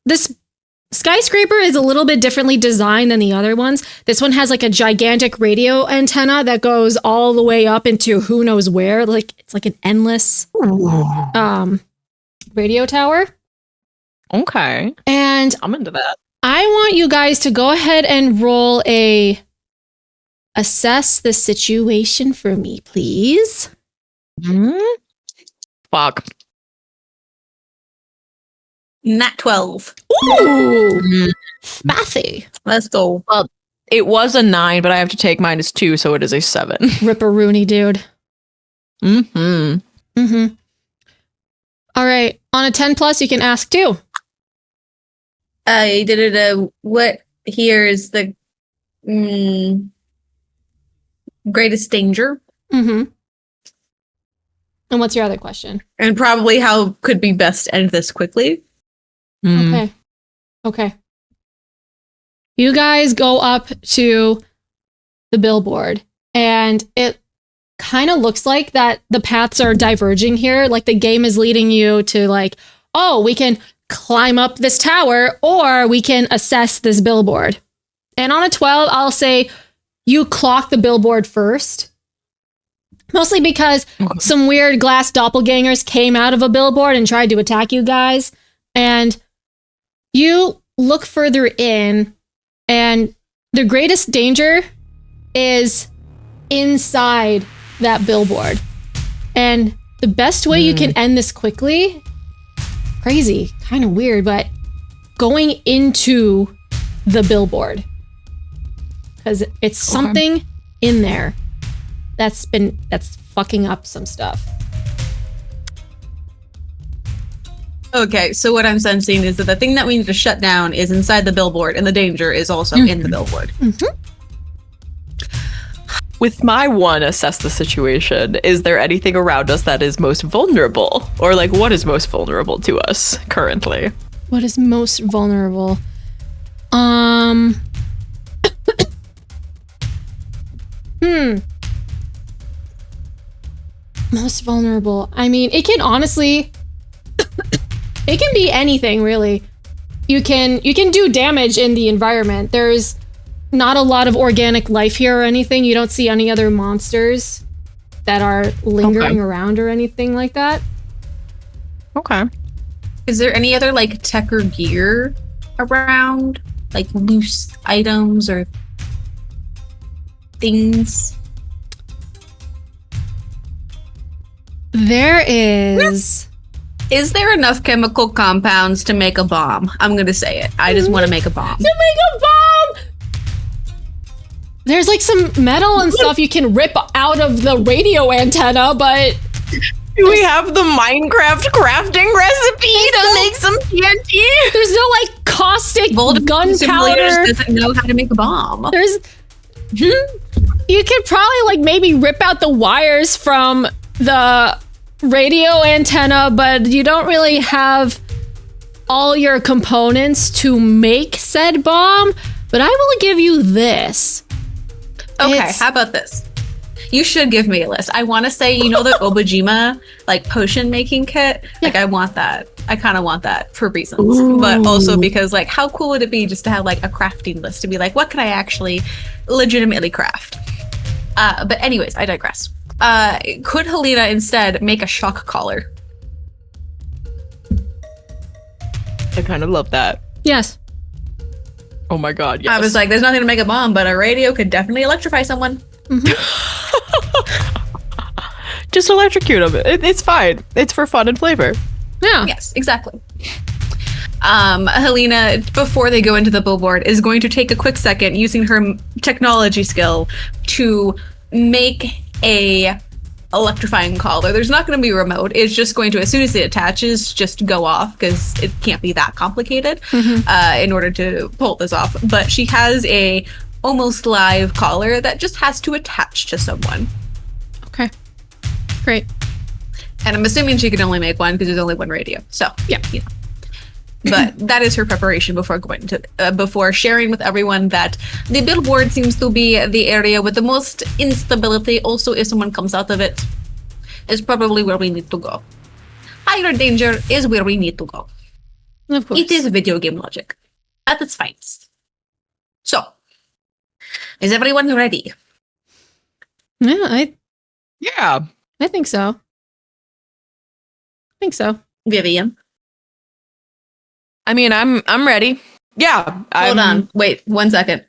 [SPEAKER 1] this skyscraper is a little bit differently designed than the other ones. This one has like a gigantic radio antenna that goes all the way up into who knows where. Like it's like an endless radio tower.
[SPEAKER 2] Okay.
[SPEAKER 1] And
[SPEAKER 2] I'm into that.
[SPEAKER 1] I want you guys to go ahead and roll a assess the situation for me, please.
[SPEAKER 2] Fuck.
[SPEAKER 3] Nat 12.
[SPEAKER 1] Ooh, mathy.
[SPEAKER 3] Let's go.
[SPEAKER 2] It was a 9, but I have to take -2, so it is a 7.
[SPEAKER 1] Ripperoonie, dude.
[SPEAKER 2] Mm-hmm.
[SPEAKER 1] Mm-hmm. All right. On a 10 plus, you can ask too.
[SPEAKER 3] I did it. What here is the greatest danger?
[SPEAKER 1] Mm-hmm. And what's your other question?
[SPEAKER 3] And probably how could be best end this quickly.
[SPEAKER 1] Okay. Okay. You guys go up to the billboard and it kind of looks like that the paths are diverging here. Like the game is leading you to like, oh, we can climb up this tower or we can assess this billboard. And on a 12, I'll say you clock the billboard first. Mostly because some weird glass doppelgangers came out of a billboard and tried to attack you guys. And you look further in, and the greatest danger is inside that billboard. And the best way you can end this quickly, crazy, kind of weird, but going into the billboard. Because it's something in there that's fucking up some stuff.
[SPEAKER 3] Okay, so what I'm sensing is that the thing that we need to shut down is inside the billboard, and the danger is also in the billboard.
[SPEAKER 1] Mm-hmm.
[SPEAKER 2] With my 1, assess the situation. Is there anything around us that is most vulnerable? Or like, what is most vulnerable to us currently?
[SPEAKER 1] What is most vulnerable? Most vulnerable. I mean, it can honestly it can be anything really. You can do damage in the environment. There's not a lot of organic life here or anything. You don't see any other monsters that are lingering around or anything like that.
[SPEAKER 2] Okay.
[SPEAKER 3] Is there any other like tech or gear around? Like loose items or things?
[SPEAKER 1] There is.
[SPEAKER 3] Is there enough chemical compounds to make a bomb? I'm gonna say it. I just want to make a bomb.
[SPEAKER 1] To make a bomb! There's like some metal and stuff you can rip out of the radio antenna, but
[SPEAKER 2] Do we have the Minecraft crafting recipe to make some TNT?
[SPEAKER 1] there's no like caustic gunpowder.
[SPEAKER 3] Doesn't know how to make a bomb.
[SPEAKER 1] There's you could probably like maybe rip out the wires from the radio antenna, but you don't really have all your components to make said bomb. But I will give you this.
[SPEAKER 3] Okay,
[SPEAKER 1] It's-
[SPEAKER 3] how about this? You should give me a list. I want to say, you know, the Obajima like potion making kit. Like, I want that. I kind of want that for reasons, but also because like, how cool would it be just to have like a crafting list to be like, what can I actually legitimately craft? But anyways, I digress. Could Helena instead make a shock collar?
[SPEAKER 2] I kind of love that.
[SPEAKER 1] Yes.
[SPEAKER 2] Oh my god, yes.
[SPEAKER 3] I was like, there's nothing to make a bomb, but a radio could definitely electrify someone.
[SPEAKER 2] Just electrocute them. It's fine. It's for fun and flavor.
[SPEAKER 1] Yeah.
[SPEAKER 3] Yes, exactly. Helena, before they go into the billboard, is going to take a quick second using her technology skill to make a electrifying collar. There's not going to be a remote. It's just going to, as soon as it attaches, just go off because it can't be that complicated in order to pull this off. But she has a almost live collar that just has to attach to someone.
[SPEAKER 1] Okay. Great.
[SPEAKER 3] And I'm assuming she can only make one because there's only one radio. So
[SPEAKER 1] Yeah.
[SPEAKER 3] you know. But that is her preparation before going to before sharing with everyone that the billboard seems to be the area with the most instability. Also, if someone comes out of it, is probably where we need to go. Higher danger is where we need to go.
[SPEAKER 1] Of course.
[SPEAKER 3] It is video game logic at its finest. So, is everyone ready?
[SPEAKER 1] Yeah,
[SPEAKER 2] Yeah.
[SPEAKER 1] I think so.
[SPEAKER 3] Vivian,
[SPEAKER 2] I mean, I'm ready. Yeah.
[SPEAKER 3] hold on. Wait 1 second.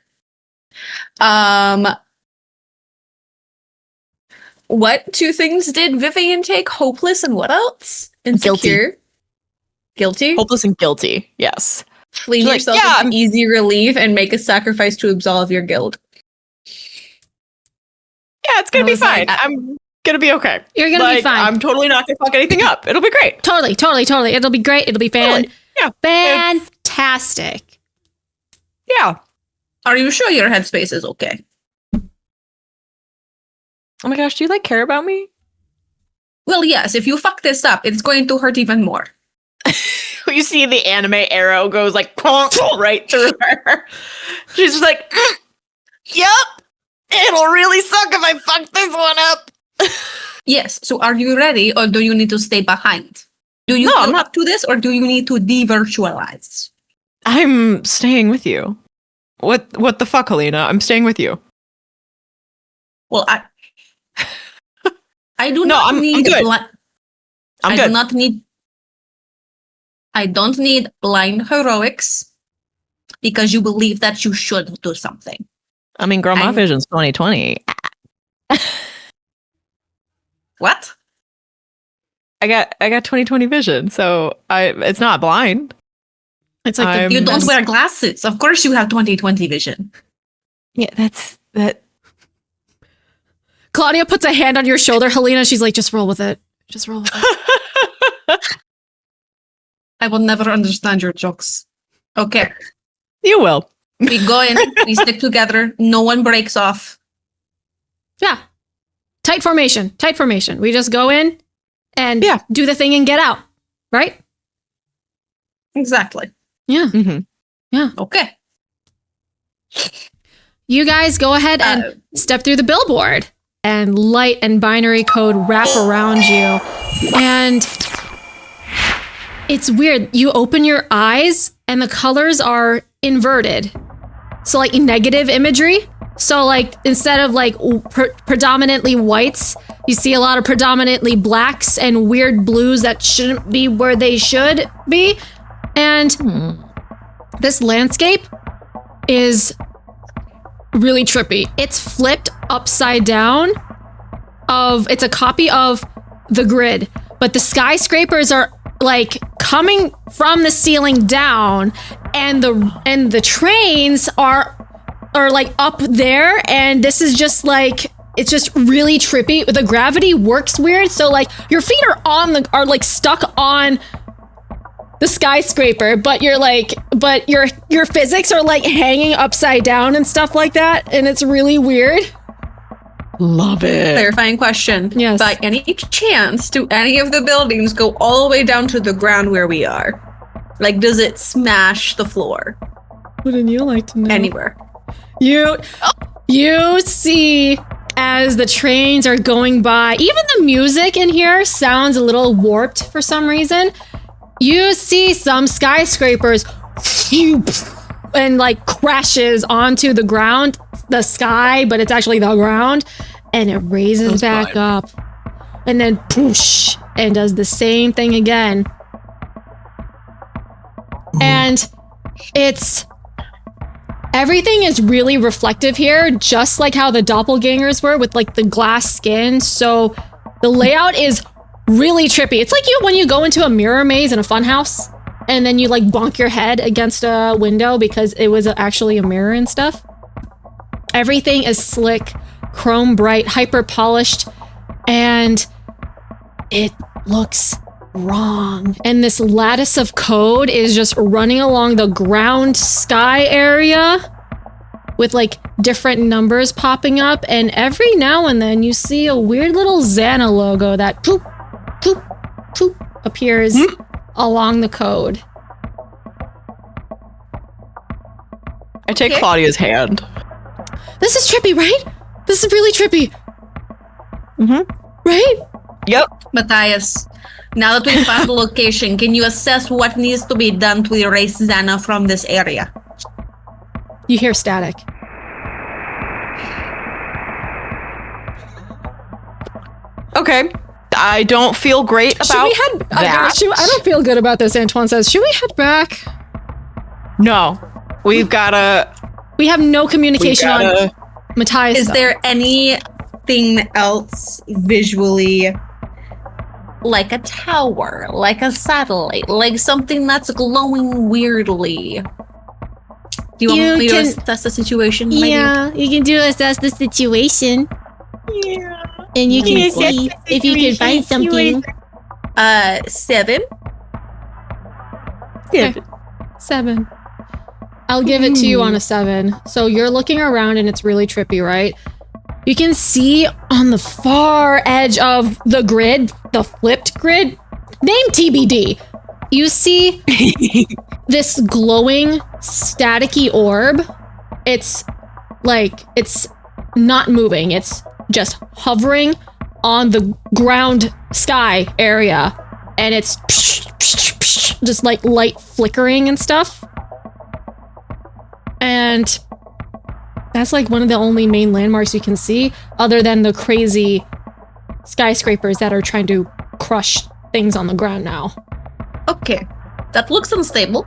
[SPEAKER 3] What two things did Vivian take? Hopeless and what else? Insecure. Guilty.
[SPEAKER 2] Hopeless and guilty. Yes.
[SPEAKER 3] Flee
[SPEAKER 2] Like,
[SPEAKER 3] yourself
[SPEAKER 2] yeah,
[SPEAKER 3] into easy relief and make a sacrifice to absolve your guilt.
[SPEAKER 2] Yeah, it's gonna
[SPEAKER 3] I
[SPEAKER 2] be
[SPEAKER 3] was like,
[SPEAKER 2] fine. I'm gonna be okay.
[SPEAKER 1] You're gonna be fine.
[SPEAKER 2] I'm totally not gonna fuck anything up. It'll be great.
[SPEAKER 1] Totally. It'll be great. It'll be
[SPEAKER 2] Totally. Yeah.
[SPEAKER 1] fantastic.
[SPEAKER 2] Yeah.
[SPEAKER 3] Are you sure your headspace is okay?
[SPEAKER 2] Oh my gosh, do you like care about me?
[SPEAKER 3] Well, yes. If you fuck this up, it's going to hurt even more.
[SPEAKER 2] You see the anime arrow goes like right through her. She's just like, yep. It'll really suck if I fuck this one up.
[SPEAKER 3] Yes. So are you ready or do you need to stay behind? Do you
[SPEAKER 2] No,
[SPEAKER 3] feel
[SPEAKER 2] I'm not-
[SPEAKER 3] up to this or do you need to devirtualize?
[SPEAKER 2] I'm staying with you. What the fuck, Helena? I'm staying with you.
[SPEAKER 3] Well, I do
[SPEAKER 2] No,
[SPEAKER 3] not
[SPEAKER 2] I'm
[SPEAKER 3] need
[SPEAKER 2] good. I'm good.
[SPEAKER 3] I don't need blind heroics because you believe that you should do something.
[SPEAKER 2] I mean, girl, my vision's 2020.
[SPEAKER 3] What?
[SPEAKER 2] I got 2020 vision, so it's not blind.
[SPEAKER 1] It's like
[SPEAKER 2] I'm-
[SPEAKER 3] You don't
[SPEAKER 2] That's-
[SPEAKER 3] wear glasses. Of course you have 2020 vision.
[SPEAKER 2] Yeah, that.
[SPEAKER 1] Claudia puts a hand on your shoulder. Helena, she's like, just roll with it. Just roll with it.
[SPEAKER 3] I will never understand your jokes. Okay.
[SPEAKER 2] You will.
[SPEAKER 3] We go in, we stick together, no one breaks off.
[SPEAKER 1] Yeah. Tight formation. We just go in and do the thing and get out. Right?
[SPEAKER 3] Exactly.
[SPEAKER 1] Yeah.
[SPEAKER 2] Mm-hmm.
[SPEAKER 3] Okay.
[SPEAKER 1] You guys go ahead and step through the billboard, and light and binary code wrap around you. And it's weird. You open your eyes and the colors are inverted. So like negative imagery. So like instead of like predominantly whites, you see a lot of predominantly blacks and weird blues that shouldn't be where they should be. And this landscape is really trippy. It's flipped upside down. It's a copy of the grid, but the skyscrapers are like coming from the ceiling down, and the trains are like up there, and this is just like, it's just really trippy. The gravity works weird, so like your feet are like stuck on the skyscraper, but your physics are like hanging upside down and stuff like that, and it's really weird.
[SPEAKER 2] Love it.
[SPEAKER 3] Clarifying question.
[SPEAKER 1] Yes.
[SPEAKER 3] By any chance, do any of the buildings go all the way down to the ground where we are? Like, does it smash the floor?
[SPEAKER 1] Wouldn't you like to know?
[SPEAKER 3] Anywhere?
[SPEAKER 1] You see as the trains are going by, even the music in here sounds a little warped for some reason. You see some skyscrapers and like crashes onto the ground, the sky, but it's actually the ground. and it raises back up. And then poosh, and does the same thing again. And everything is really reflective here, just like how the doppelgangers were with like the glass skin. So the layout is really trippy. It's like when you go into a mirror maze in a funhouse and then you like bonk your head against a window because it was actually a mirror and stuff. Everything is slick, chrome bright, hyper polished, and it looks wrong. And this lattice of code is just running along the ground sky area with like different numbers popping up, and every now and then you see a weird little X.A.N.A logo that poop, poop, poop appears along the code.
[SPEAKER 2] I take Claudia's hand.
[SPEAKER 1] This is trippy, right? This is really trippy. Right?
[SPEAKER 2] Yep.
[SPEAKER 3] Matthias, now that we've found the location, can you assess what needs to be done to erase X.A.N.A from this area?
[SPEAKER 1] You hear static.
[SPEAKER 2] Okay. I don't feel great about
[SPEAKER 1] Should we head
[SPEAKER 2] that.
[SPEAKER 1] I don't feel good about this, Antoine says. Should we head back?
[SPEAKER 2] No. We've gotta...
[SPEAKER 1] We have no communication on Matthias.
[SPEAKER 3] Is there anything else visually, like a tower, like a satellite, like something that's glowing weirdly? Do you want me to assess the situation?
[SPEAKER 1] Yeah, you can do assess the situation.
[SPEAKER 2] Yeah.
[SPEAKER 1] And you can see if you can find something.
[SPEAKER 3] 7.
[SPEAKER 1] Okay. 7. I'll give it to you on a 7. So you're looking around and it's really trippy, right? You can see on the far edge of the grid, the flipped grid, name TBD. You see this glowing, staticky orb. It's not moving. It's just hovering on the ground sky area. And it's just like light flickering and stuff. And that's like one of the only main landmarks you can see, other than the crazy skyscrapers that are trying to crush things on the ground now.
[SPEAKER 3] Okay, that looks unstable.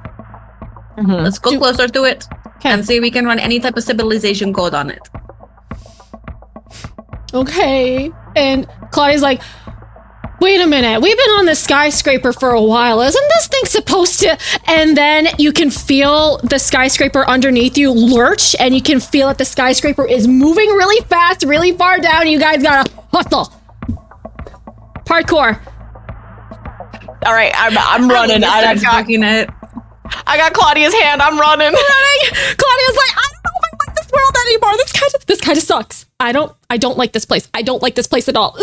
[SPEAKER 3] Let's go closer to it and see if we can run any type of stabilization code on it.
[SPEAKER 1] Okay. And Claudia's like, wait a minute, we've been on this skyscraper for a while. Isn't this thing supposed to... And then you can feel the skyscraper underneath you lurch, and you can feel that the skyscraper is moving really fast, really far down. You guys gotta hustle. Parkour.
[SPEAKER 2] All right, I'm running. I got Claudia's hand. I'm running.
[SPEAKER 1] Claudia's like, I don't know if I like this world anymore. This kind of sucks. I don't like this place. I don't like this place at all.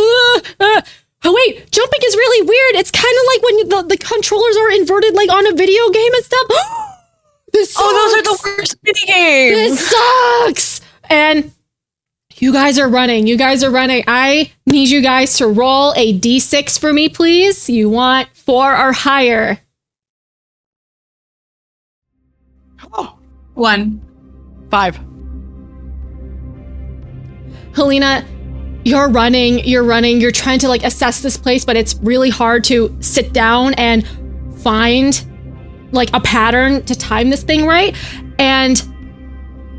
[SPEAKER 1] Oh wait, jumping is really weird. It's kind of like when the controllers are inverted, like on a video game and stuff. This sucks.
[SPEAKER 2] Oh, those are the worst mini games.
[SPEAKER 1] This sucks. And you guys are running. I need you guys to roll a d6 for me, please. You want 4 or higher.
[SPEAKER 2] Oh.
[SPEAKER 3] 1.
[SPEAKER 2] 5.
[SPEAKER 1] Helena, you're running, you're trying to like assess this place, but it's really hard to sit down and find like a pattern to time this thing right. And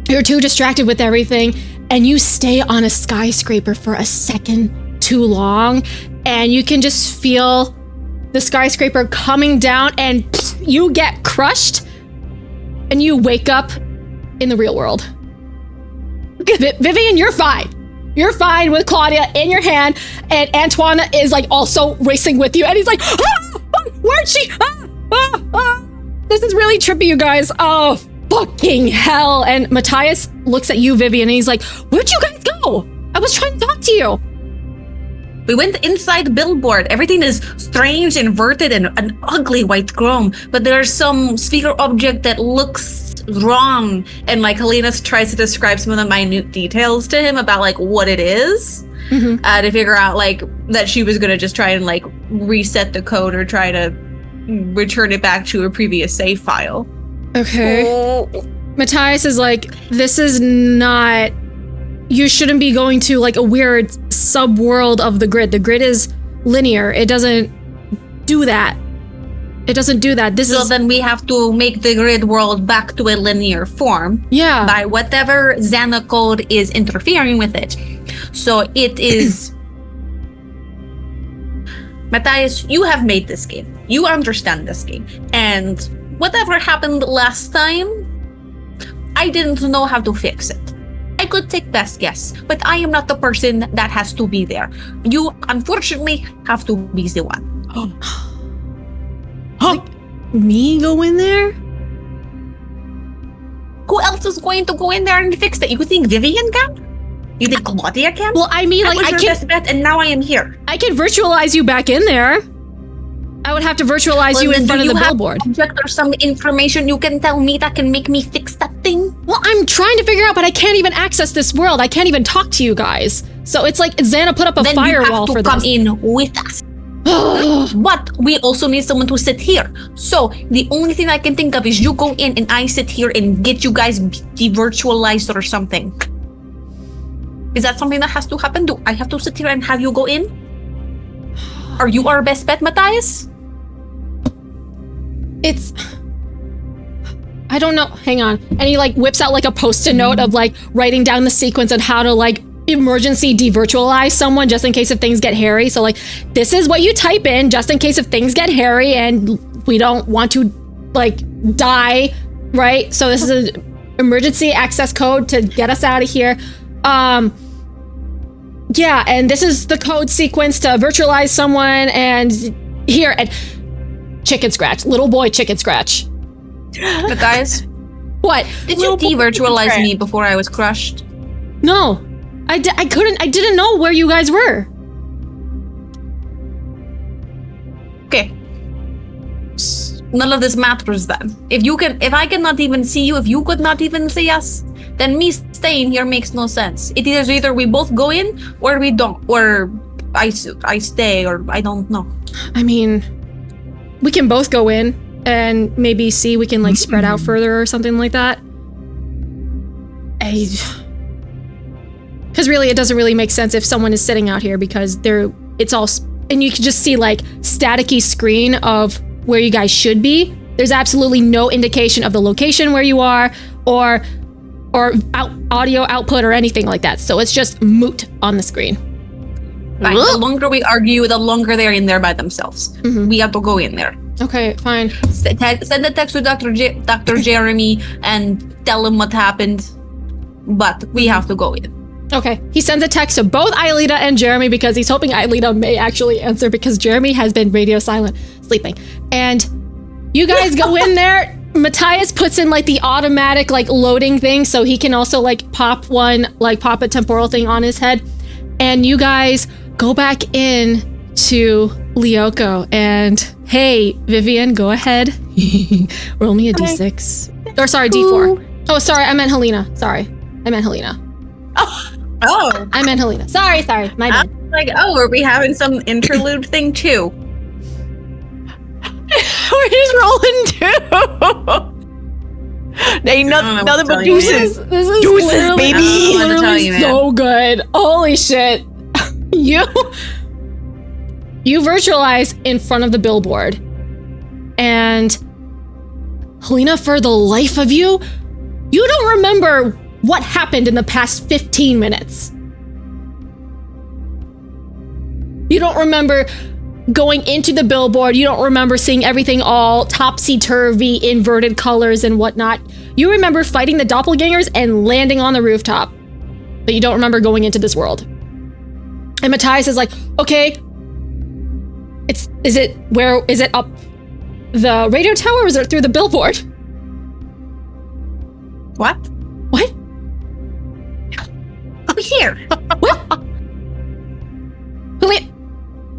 [SPEAKER 1] you're too distracted with everything, and you stay on a skyscraper for a second too long, and you can just feel the skyscraper coming down, and you get crushed, and you wake up in the real world. Vivian, you're fine. You're fine with Claudia in your hand, and Antoine is like also racing with you, and he's like, where'd she? This is really trippy, you guys. Oh, fucking hell. And Matthias looks at you, Vivian, and he's like, where'd you guys go? I was trying to talk to you.
[SPEAKER 3] We went inside the billboard. Everything is strange, inverted, and an ugly white chrome. But there's some speaker object that looks wrong. And like Helena tries to describe some of the minute details to him about like what it is. To figure out like that she was gonna just try and like reset the code or try to return it back to a previous save file.
[SPEAKER 1] Okay. Matthias is like, this is not you shouldn't be going to like a weird sub-world of the grid. The grid is linear. It doesn't do that. It doesn't do that.
[SPEAKER 3] So then we have to make the grid world back to a linear form.
[SPEAKER 1] Yeah.
[SPEAKER 3] By whatever X.A.N.A code is interfering with it. So it is... Matthias, you have made this game. You understand this game. And whatever happened last time, I didn't know how to fix it. I could take best guess, but I am not the person that has to be there. You, unfortunately, have to be the one.
[SPEAKER 1] Like, me go in there?
[SPEAKER 3] Who else is going to go in there and fix it? You think Vivian can? You think Claudia can?
[SPEAKER 1] Well, I mean, like,
[SPEAKER 3] that was your best bet, and now I am here.
[SPEAKER 1] I can virtualize you back in there. I would have to virtualize you in front of the billboard.
[SPEAKER 3] Object or some information you can tell me that can make me fix that thing?
[SPEAKER 1] Well, I'm trying to figure out, but I can't even access this world. I can't even talk to you guys. So it's like X.A.N.A put up a firewall for this.
[SPEAKER 3] Then you have to come in with us. But we also need someone to sit here. So the only thing I can think of is you go in and I sit here and get you guys de-virtualized or something. Is that something that has to happen? Do I have to sit here and have you go in? Are you our best bet, Matthias?
[SPEAKER 1] It's... I don't know. Hang on. And he like whips out like a post-it note of like writing down the sequence on how to like emergency de-virtualize someone just in case if things get hairy. So like, this is what you type in just in case if things get hairy and we don't want to like die, right? So this is an emergency access code to get us out of here. Yeah, and this is the code sequence to virtualize someone and here, and Chicken Scratch, little boy Chicken Scratch.
[SPEAKER 3] Matthias?
[SPEAKER 1] What?
[SPEAKER 3] Did you de-virtualize me before I was crushed?
[SPEAKER 1] No. I didn't know where you guys were.
[SPEAKER 3] Okay. None of this matters then. If I cannot even see you, if you could not even see us, then me staying here makes no sense. It is either we both go in or we don't, or I stay, or I don't know.
[SPEAKER 1] I mean, we can both go in and maybe see we can like spread out further or something like that. Because really, it doesn't really make sense if someone is sitting out here because it's all, and you can just see like staticky screen of where you guys should be. There's absolutely no indication of the location where you are or audio output or anything like that. So it's just moot on the screen.
[SPEAKER 3] Fine. The longer we argue, the longer they're in there by themselves. Mm-hmm. We have to go in there.
[SPEAKER 1] Okay, fine.
[SPEAKER 3] Send a text to Dr. Jeremy and tell him what happened. But we have to go in.
[SPEAKER 1] Okay. He sends a text to both Aelita and Jeremy because he's hoping Aelita may actually answer because Jeremy has been radio silent, sleeping. And you guys go in there. Matthias puts in like the automatic like loading thing so he can also like pop a temporal thing on his head. And you guys go back in to Lyoko and hey, Vivian, go ahead. Roll me a d6. Or sorry, d4. Oh, sorry, I meant Helena. Sorry. I meant Helena.
[SPEAKER 3] Oh.
[SPEAKER 1] I meant Helena. Sorry, my bad.
[SPEAKER 3] Like, oh, are we having some interlude thing too?
[SPEAKER 2] We're just rolling too. Ain't nothing but deuces.
[SPEAKER 1] This is
[SPEAKER 2] Deuces, baby.
[SPEAKER 1] Literally so good. Holy shit. You virtualize in front of the billboard. And Helena, for the life of you, you don't remember what happened in the past 15 minutes. You don't remember going into the billboard. You don't remember seeing everything all topsy-turvy, inverted colors and whatnot. You remember fighting the doppelgangers and landing on the rooftop. But you don't remember going into this world. And Matthias is like, okay, is it up the radio tower or is it through the billboard?
[SPEAKER 3] What?
[SPEAKER 1] What?
[SPEAKER 3] Over here.
[SPEAKER 1] What?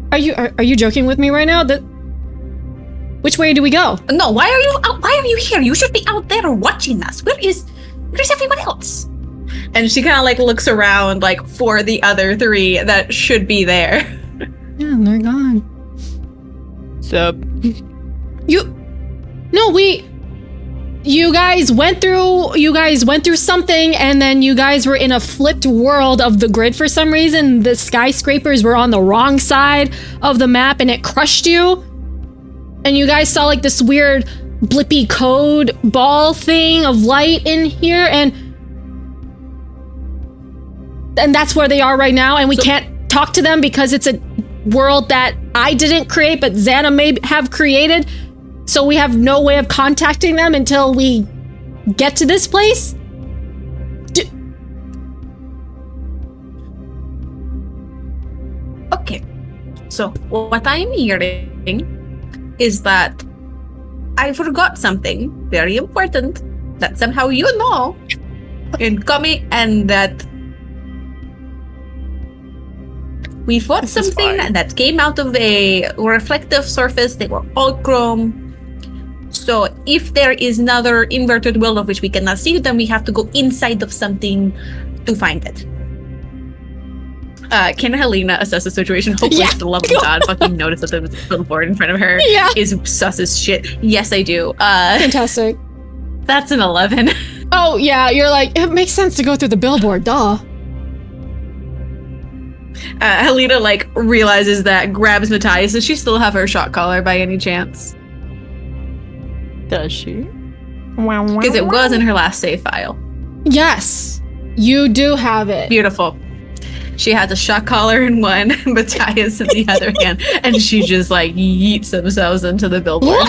[SPEAKER 1] Are you joking with me right now? Which way do we go?
[SPEAKER 3] No, why are you here? You should be out there watching us. Where's everyone else? And she kind of like looks around like for the other three that should be there.
[SPEAKER 1] Yeah, they're gone.
[SPEAKER 2] Sup?
[SPEAKER 1] you guys went through something, and then you guys were in a flipped world of the grid for some reason. The skyscrapers were on the wrong side of the map, and it crushed you. And you guys saw like this weird blippy code ball thing of light in here, and that's where they are right now, and we can't talk to them because it's a world that I didn't create, but X.A.N.A may have created. So we have no way of contacting them until we get to this place?
[SPEAKER 3] Okay. So what I'm hearing is that I forgot something very important that somehow you know in coming, and that we fought something that came out of a reflective surface. They were all chrome. So if there is another inverted world of which we cannot see, then we have to go inside of something to find it. Can Helena assess the situation? Hopefully the level god fucking notice that there's a billboard in front of her is sus as shit. Yes, I do.
[SPEAKER 1] Fantastic.
[SPEAKER 3] That's an 11.
[SPEAKER 1] Oh, yeah, you're like, it makes sense to go through the billboard, duh.
[SPEAKER 3] Helena, like, realizes that, grabs Matthias. Does she still have her shot collar by any chance?
[SPEAKER 2] Does she?
[SPEAKER 3] Because it was in her last save file.
[SPEAKER 1] Yes, you do have it.
[SPEAKER 3] Beautiful. She has a shot collar in one, Matthias in the other hand, and she just like yeets themselves into the billboard.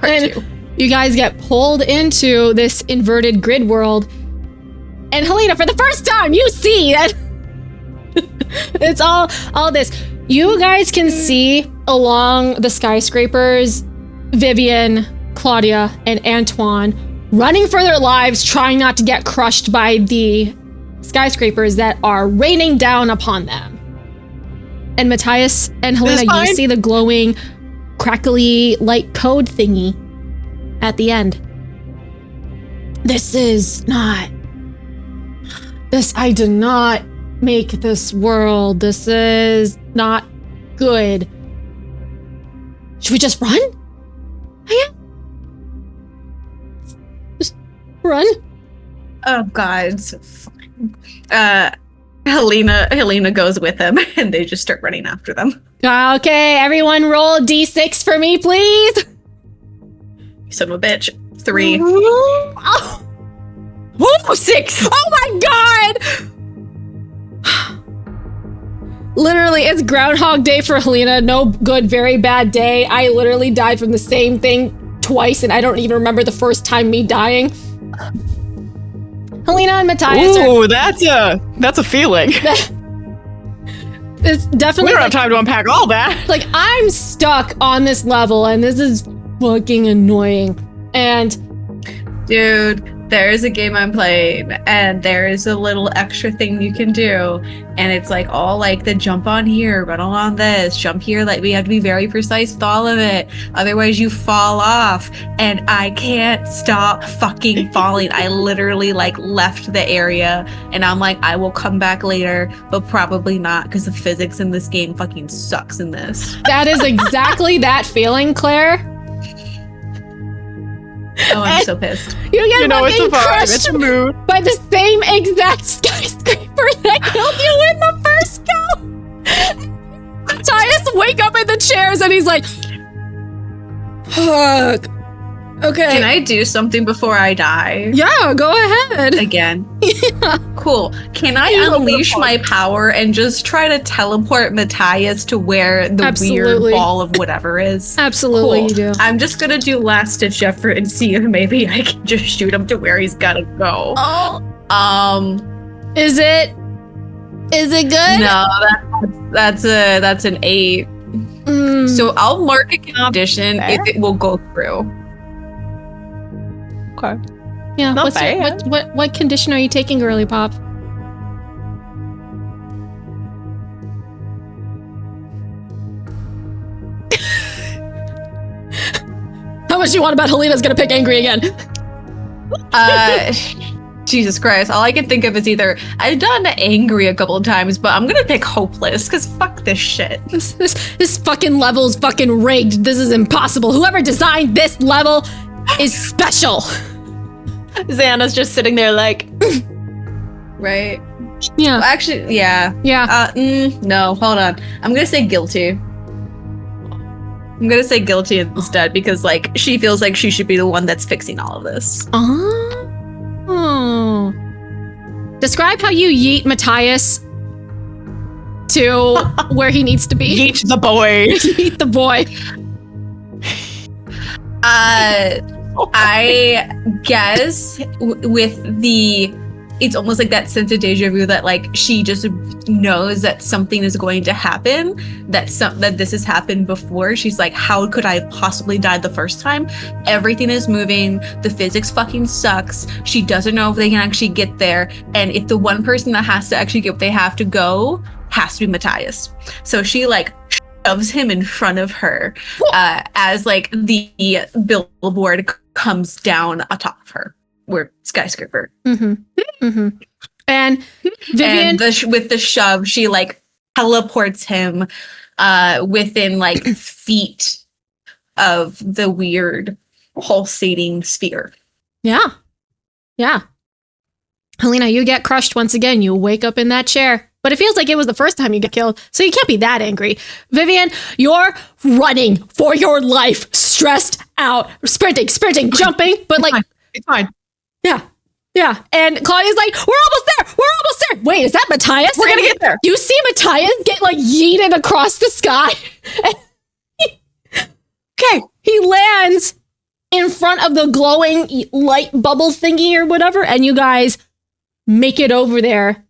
[SPEAKER 1] And you guys get pulled into this inverted grid world. And Helena, for the first time, you see that it's all this. You guys can see along the skyscrapers Vivian, Claudia, and Antoine running for their lives, trying not to get crushed by the skyscrapers that are raining down upon them. And Matthias and Helena, you see the glowing, crackly light code thingy at the end. I did not make this world. This is not good. Should we just run? Yeah. Just run?
[SPEAKER 3] Oh God, it's so fine. Helena goes with them, and they just start running after them.
[SPEAKER 1] Okay, everyone roll D6 for me, please.
[SPEAKER 3] You son of a bitch. 3.
[SPEAKER 1] Oh.
[SPEAKER 2] Whoa, 6!
[SPEAKER 1] Oh my god! Literally, it's Groundhog Day for Helena. No good, very bad day. I literally died from the same thing twice, and I don't even remember the first time me dying. Helena and Matthias
[SPEAKER 2] that's a feeling.
[SPEAKER 1] It's definitely
[SPEAKER 2] we don't have time to unpack all that.
[SPEAKER 1] Like, I'm stuck on this level, and this is fucking annoying. And
[SPEAKER 3] dude, there is a game I'm playing, and there is a little extra thing you can do, and it's like all like the jump on here, run along this, jump here. Like, we have to be very precise with all of it, otherwise you fall off. And I can't stop fucking falling. I literally like left the area, and I'm like, I will come back later, but probably not, because the physics in this game fucking sucks in this.
[SPEAKER 1] that is exactly that feeling, Claire.
[SPEAKER 3] Oh, I'm so pissed.
[SPEAKER 1] You get
[SPEAKER 2] You know, it's a
[SPEAKER 1] fucking
[SPEAKER 2] vibe.
[SPEAKER 1] crushed
[SPEAKER 2] It's a mood.
[SPEAKER 1] by the same exact skyscraper that killed you in the first go. Matthias wake up in the chairs, and he's like, fuck. Okay.
[SPEAKER 3] Can I do something before I die?
[SPEAKER 1] Yeah, go ahead.
[SPEAKER 3] Again. Cool. Can I unleash my power and just try to teleport Matthias to where the
[SPEAKER 1] Absolutely.
[SPEAKER 3] weird ball of whatever is?
[SPEAKER 1] Absolutely,
[SPEAKER 3] Cool.
[SPEAKER 1] you do.
[SPEAKER 3] I'm just gonna do last ditch effort and see if maybe I can just shoot him to where he's gotta go.
[SPEAKER 1] Oh. Is it good?
[SPEAKER 3] No, that's an 8.
[SPEAKER 1] Mm.
[SPEAKER 3] So I'll mark a condition if it will go through.
[SPEAKER 2] Okay.
[SPEAKER 1] Yeah.
[SPEAKER 2] Not
[SPEAKER 1] What's your,
[SPEAKER 2] bad.
[SPEAKER 1] what condition are you taking, girly pop? How much do you want about Helena's gonna pick angry again?
[SPEAKER 3] Jesus Christ, all I can think of is either I've done angry a couple of times, but I'm gonna pick hopeless, because fuck this shit.
[SPEAKER 1] This fucking level's fucking rigged. This is impossible. Whoever designed this level is special.
[SPEAKER 2] Xana's just sitting there like,
[SPEAKER 3] Right.
[SPEAKER 1] Yeah.
[SPEAKER 3] Well, actually, yeah.
[SPEAKER 1] Yeah.
[SPEAKER 3] No, hold on. I'm gonna say guilty. I'm gonna say guilty instead because, like, she feels like she should be the one that's fixing all of this.
[SPEAKER 1] Oh. Describe how you yeet Matthias to where he needs to be.
[SPEAKER 2] yeet the boy.
[SPEAKER 1] Yeet the boy.
[SPEAKER 3] I guess with the, it's almost like that sense of deja vu that, like, she just knows that something is going to happen, that this has happened before. She's like, how could I have possibly died the first time? Everything is moving. The physics fucking sucks. She doesn't know if they can actually get there. And if the one person that has to actually get what they have to go has to be Matthias. So she, like, shoves him in front of her as, like, the billboard comes down atop of her. We're skyscraper.
[SPEAKER 1] Mm-hmm. Mm-hmm. And Vivian,
[SPEAKER 3] and with the shove, she, like, teleports him within, like, feet of the weird pulsating sphere.
[SPEAKER 1] yeah. Helena, you get crushed once again. You wake up in that chair, but it feels like it was the first time you get killed, so you can't be that angry. Vivian, you're running for your life, stressed out, sprinting, jumping, but like,
[SPEAKER 2] It's fine.
[SPEAKER 1] yeah. And Claudia's like, we're almost there. Wait, is that Matthias?
[SPEAKER 2] We're gonna get there.
[SPEAKER 1] You see Matthias get like yeeted across the sky.
[SPEAKER 2] Okay.
[SPEAKER 1] He lands in front of the glowing light bubble thingy or whatever, and you guys make it over there.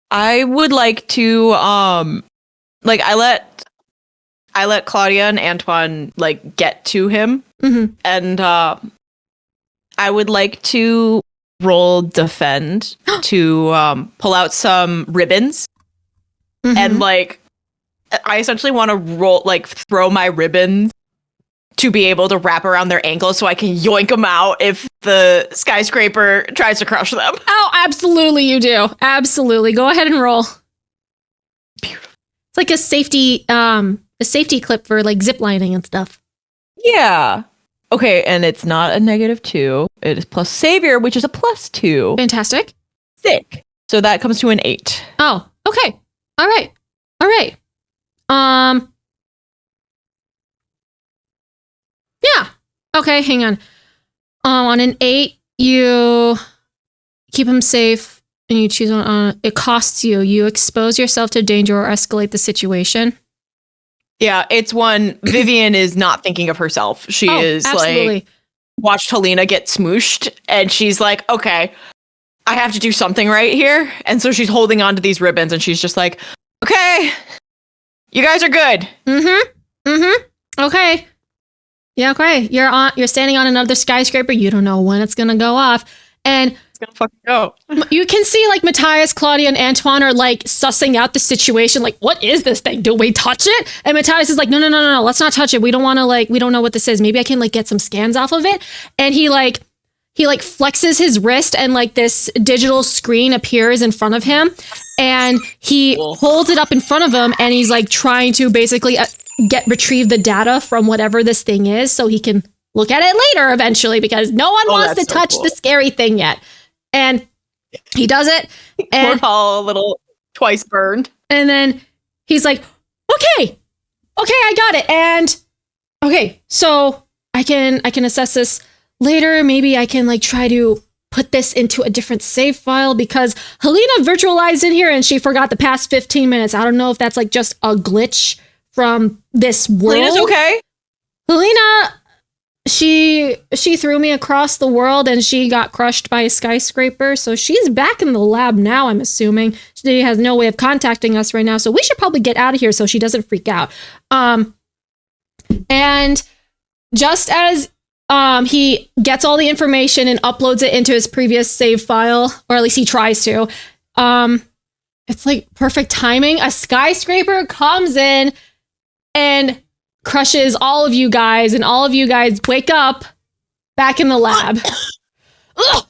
[SPEAKER 2] I would like to like I let Claudia and Antoine like get to him,
[SPEAKER 1] Mm-hmm.
[SPEAKER 2] and I would like to roll defend to pull out some ribbons, and like I essentially want to throw my ribbons to be able to wrap around their ankles so I can yoink them out if the skyscraper tries to crush them.
[SPEAKER 1] Oh, absolutely you do. Absolutely. Go ahead and roll.
[SPEAKER 2] Beautiful.
[SPEAKER 1] It's like a safety clip for like zip lining and stuff.
[SPEAKER 2] Yeah. Okay, and it's not a -2. It is plus savior, which is a +2.
[SPEAKER 1] Fantastic.
[SPEAKER 2] Sick. So that comes to an 8.
[SPEAKER 1] Oh, okay. All right. Yeah. Okay, hang on. On an 8, you keep him safe and you choose on it costs you. You expose yourself to danger or escalate the situation.
[SPEAKER 2] Yeah, it's one. Vivian is not thinking of herself. She is
[SPEAKER 1] absolutely.
[SPEAKER 2] like watched Helena get smooshed, and she's like, okay, I have to do something right here. And so she's holding on to these ribbons, and she's just like, okay, you guys are good.
[SPEAKER 1] Okay. Yeah, okay. You're standing on another skyscraper. You don't know when it's gonna go off. And
[SPEAKER 2] It's gonna fucking go.
[SPEAKER 1] you can see like Matthias, Claudia, and Antoine are like sussing out the situation. Like, what is this thing? Do we touch it? And Matthias is like, no. Let's not touch it. We don't want to we don't know what this is. Maybe I can like get some scans off of it. And he flexes his wrist and like this digital screen appears in front of him. And he holds it up in front of him and he's like trying to basically retrieve the data from whatever this thing is so he can look at it later eventually because no one wants to touch the scary thing yet. And he does it. And
[SPEAKER 2] Poor a little twice burned.
[SPEAKER 1] And then he's like, okay, I got it. And okay, so I can assess this later. Maybe I can like try to put this into a different save file because Helena virtualized in here and she forgot the past 15 minutes. I don't know if that's like just a glitch from this world.
[SPEAKER 2] Helena's okay.
[SPEAKER 1] Helena, she threw me across the world and she got crushed by a skyscraper. So she's back in the lab now, I'm assuming. She has no way of contacting us right now. So we should probably get out of here so she doesn't freak out. And just as he gets all the information and uploads it into his previous save file, or at least he tries to, it's like perfect timing. A skyscraper comes in and crushes all of you guys, and all of you guys wake up back in the lab. Oh,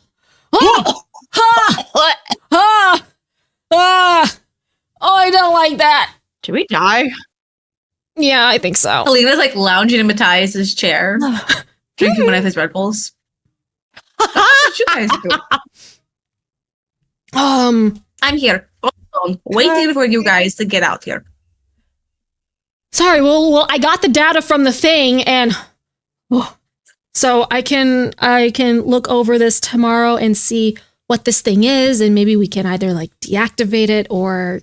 [SPEAKER 1] I don't like that.
[SPEAKER 2] Did we die?
[SPEAKER 1] Yeah, I think so.
[SPEAKER 3] Helena's like lounging in Matthias's chair, drinking one of his Red Bulls. What you guys do? I'm here, alone, waiting for you guys to get out here.
[SPEAKER 1] Sorry, well, I got the data from the thing, and so I can look over this tomorrow and see what this thing is, and maybe we can either like deactivate it or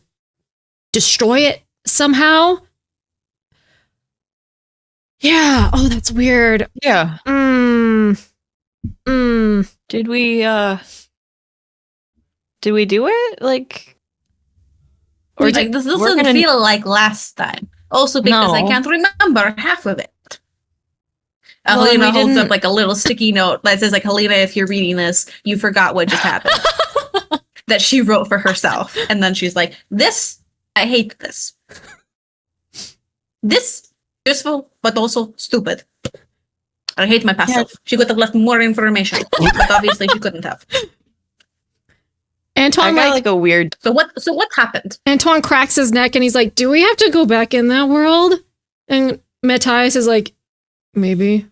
[SPEAKER 1] destroy it somehow. Yeah. Oh, that's weird.
[SPEAKER 2] Yeah. Did we do it? Like,
[SPEAKER 3] Or like this doesn't feel like last time. Also because I can't remember half of it. Helena holds up like a little sticky note that says like, Helena, if you're reading this, you forgot what just happened. That she wrote for herself. And then she's like, I hate this. This, useful, but also stupid. I hate my past self. She could have left more information, but obviously she couldn't have.
[SPEAKER 1] Antoine
[SPEAKER 2] got like a weird.
[SPEAKER 3] So what happened?
[SPEAKER 1] Antoine cracks his neck and he's like, "Do we have to go back in that world?" And Matthias is like, "Maybe.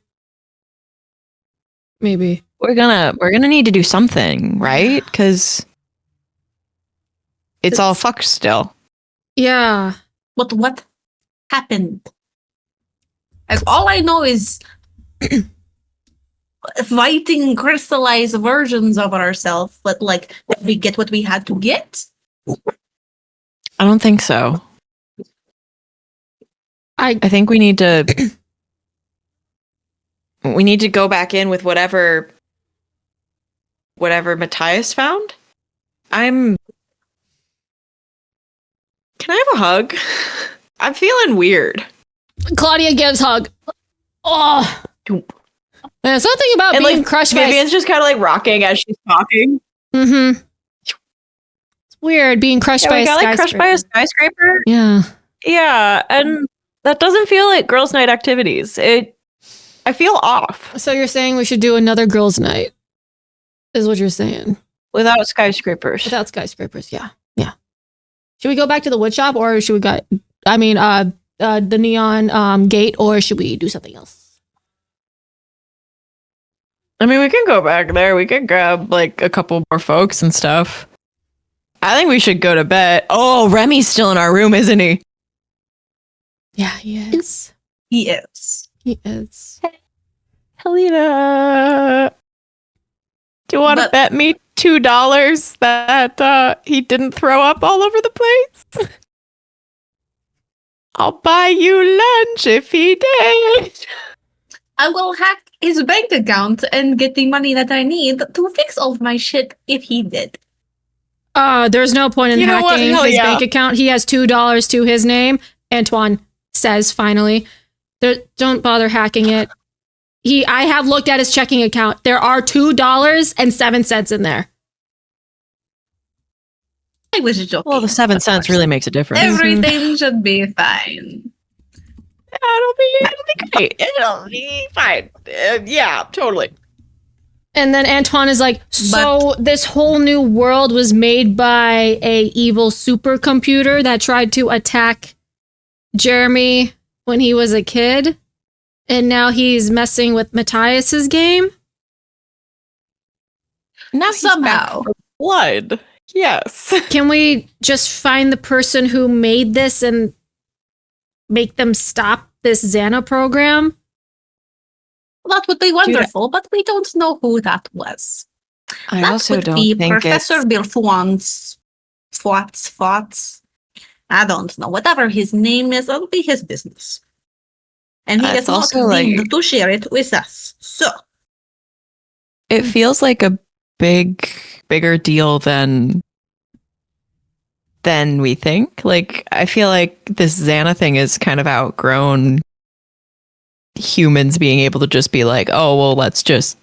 [SPEAKER 2] We're gonna need to do something, right? Because it's all fucked still."
[SPEAKER 1] Yeah.
[SPEAKER 3] What happened? Like, all I know is fighting crystallized versions of ourselves, but like we get what we had to get.
[SPEAKER 2] I don't think so. I think we need to go back in with whatever Matthias found. Can I have a hug? I'm feeling weird.
[SPEAKER 1] Claudia gives hug. Oh. There's something about
[SPEAKER 2] and
[SPEAKER 1] being
[SPEAKER 2] like,
[SPEAKER 1] crushed
[SPEAKER 2] Vivian's just kind of like rocking as she's talking.
[SPEAKER 1] Mm-hmm. It's weird being crushed by a skyscraper.
[SPEAKER 2] Crushed by a skyscraper.
[SPEAKER 1] Yeah.
[SPEAKER 2] Yeah, and that doesn't feel like girls' night activities. I feel off.
[SPEAKER 1] So you're saying we should do another girls' night? Is what you're saying?
[SPEAKER 2] Without skyscrapers.
[SPEAKER 1] Without skyscrapers, yeah. Yeah. Should we go back to the wood shop, or should we go? I mean, the neon gate, or should we do something else?
[SPEAKER 2] I mean, we can go back there. We can grab like a couple more folks and stuff. I think we should go to bed. Oh, Remy's still in our room, isn't he?
[SPEAKER 1] Yeah, he is.
[SPEAKER 3] He is.
[SPEAKER 1] He is.
[SPEAKER 2] Helena, do you want to bet me $2 that he didn't throw up all over the place? I'll buy you lunch if he did.
[SPEAKER 3] I will hack his bank account and get the money that I need to fix all of my shit if he did.
[SPEAKER 1] There's no point in hacking his bank account. He has $2 to his name. Antoine says finally. Don't bother hacking it. I have looked at his checking account. There are $2.07 in there.
[SPEAKER 3] I was joking.
[SPEAKER 2] Well, the 7 cents really makes a difference.
[SPEAKER 3] Everything should be fine.
[SPEAKER 2] It'll be great. It'll be fine. Yeah, totally.
[SPEAKER 1] And then Antoine is like, so this whole new world was made by a evil supercomputer that tried to attack Jeremy when he was a kid, and now he's messing with Matthias's game.
[SPEAKER 2] Now somehow blood. Yes.
[SPEAKER 1] Can we just find the person who made this and make them stop this X.A.N.A program?
[SPEAKER 3] That would be wonderful, but we don't know who that was.
[SPEAKER 2] I
[SPEAKER 3] that
[SPEAKER 2] also
[SPEAKER 3] would
[SPEAKER 2] don't
[SPEAKER 3] be
[SPEAKER 2] think
[SPEAKER 3] Professor Bilfwan's Thoughts. I don't know. Whatever his name is, that'll be his business. And he is not deemed to share it with us. So
[SPEAKER 2] it feels like a bigger deal than we think. Like, I feel like this X.A.N.A thing is kind of outgrown humans being able to just be like, oh, well, let's just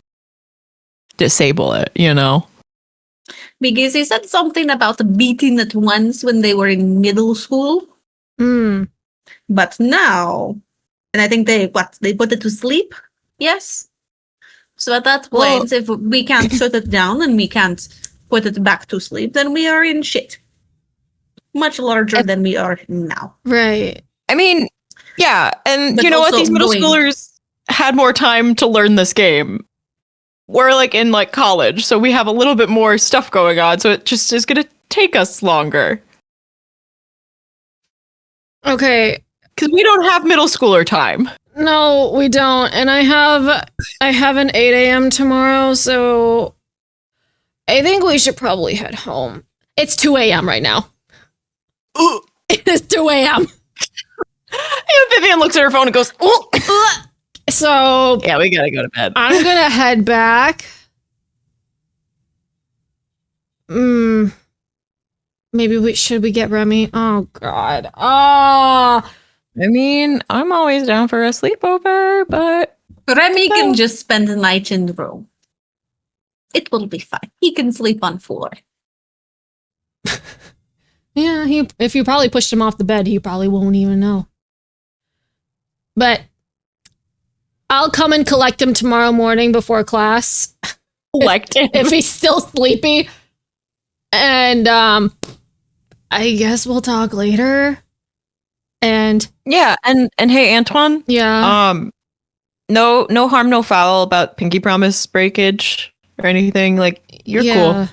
[SPEAKER 2] disable it, you know?
[SPEAKER 3] Because he said something about beating it once when they were in middle school. But now, and I think they put it to sleep? Yes. So at that point, if we can't shut it down and we can't put it back to sleep, then we are in shit. Much larger than we are now.
[SPEAKER 1] Right.
[SPEAKER 2] I mean, yeah. And
[SPEAKER 3] but
[SPEAKER 2] you know what? These middle schoolers had more time to learn this game. we're like in like college, so we have a little bit more stuff going on, so it just is gonna take us longer.
[SPEAKER 1] Okay.
[SPEAKER 2] Because we don't have middle schooler time.
[SPEAKER 1] No, we don't. And I have an 8 a.m. tomorrow, so I think we should probably head home. It's 2 a.m. right now.
[SPEAKER 2] Ooh.
[SPEAKER 1] It is 2 a.m.
[SPEAKER 2] And Vivian looks at her phone and goes, "Ooh."
[SPEAKER 1] So
[SPEAKER 2] Yeah, we gotta go to bed.
[SPEAKER 1] I'm gonna head back. Maybe should we get Remy? Oh God. Oh.
[SPEAKER 2] I mean, I'm always down for a sleepover, but
[SPEAKER 3] Remy can just spend the night in the room. It will be fine. He can sleep on floor.
[SPEAKER 1] Yeah, if you probably pushed him off the bed, he probably won't even know. But I'll come and collect him tomorrow morning before class.
[SPEAKER 2] collect him.
[SPEAKER 1] If he's still sleepy. And I guess we'll talk later. And
[SPEAKER 2] Yeah, and hey, Antoine.
[SPEAKER 1] yeah.
[SPEAKER 2] No harm, no foul about pinky promise breakage or anything. Like, you're cool.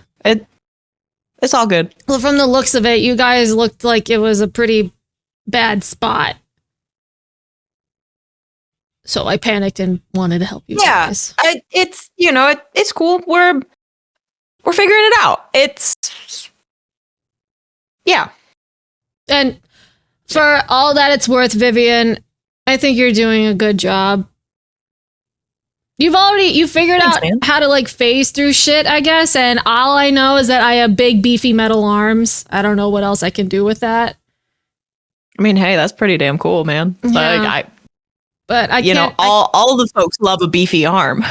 [SPEAKER 2] It's all good.
[SPEAKER 1] Well, from the looks of it, you guys looked like it was a pretty bad spot. So I panicked and wanted to help you guys.
[SPEAKER 2] It's it's cool. We're figuring it out.
[SPEAKER 1] And for all that it's worth, Vivian, I think you're doing a good job. You figured
[SPEAKER 2] Thanks,
[SPEAKER 1] out
[SPEAKER 2] man.
[SPEAKER 1] how to like phase through shit, I guess. And all I know is that I have big, beefy metal arms. I don't know what else I can do with that.
[SPEAKER 2] I mean, hey, that's pretty damn cool, man.
[SPEAKER 1] Yeah.
[SPEAKER 2] Like,
[SPEAKER 1] But I can't.
[SPEAKER 2] all the folks love a beefy arm.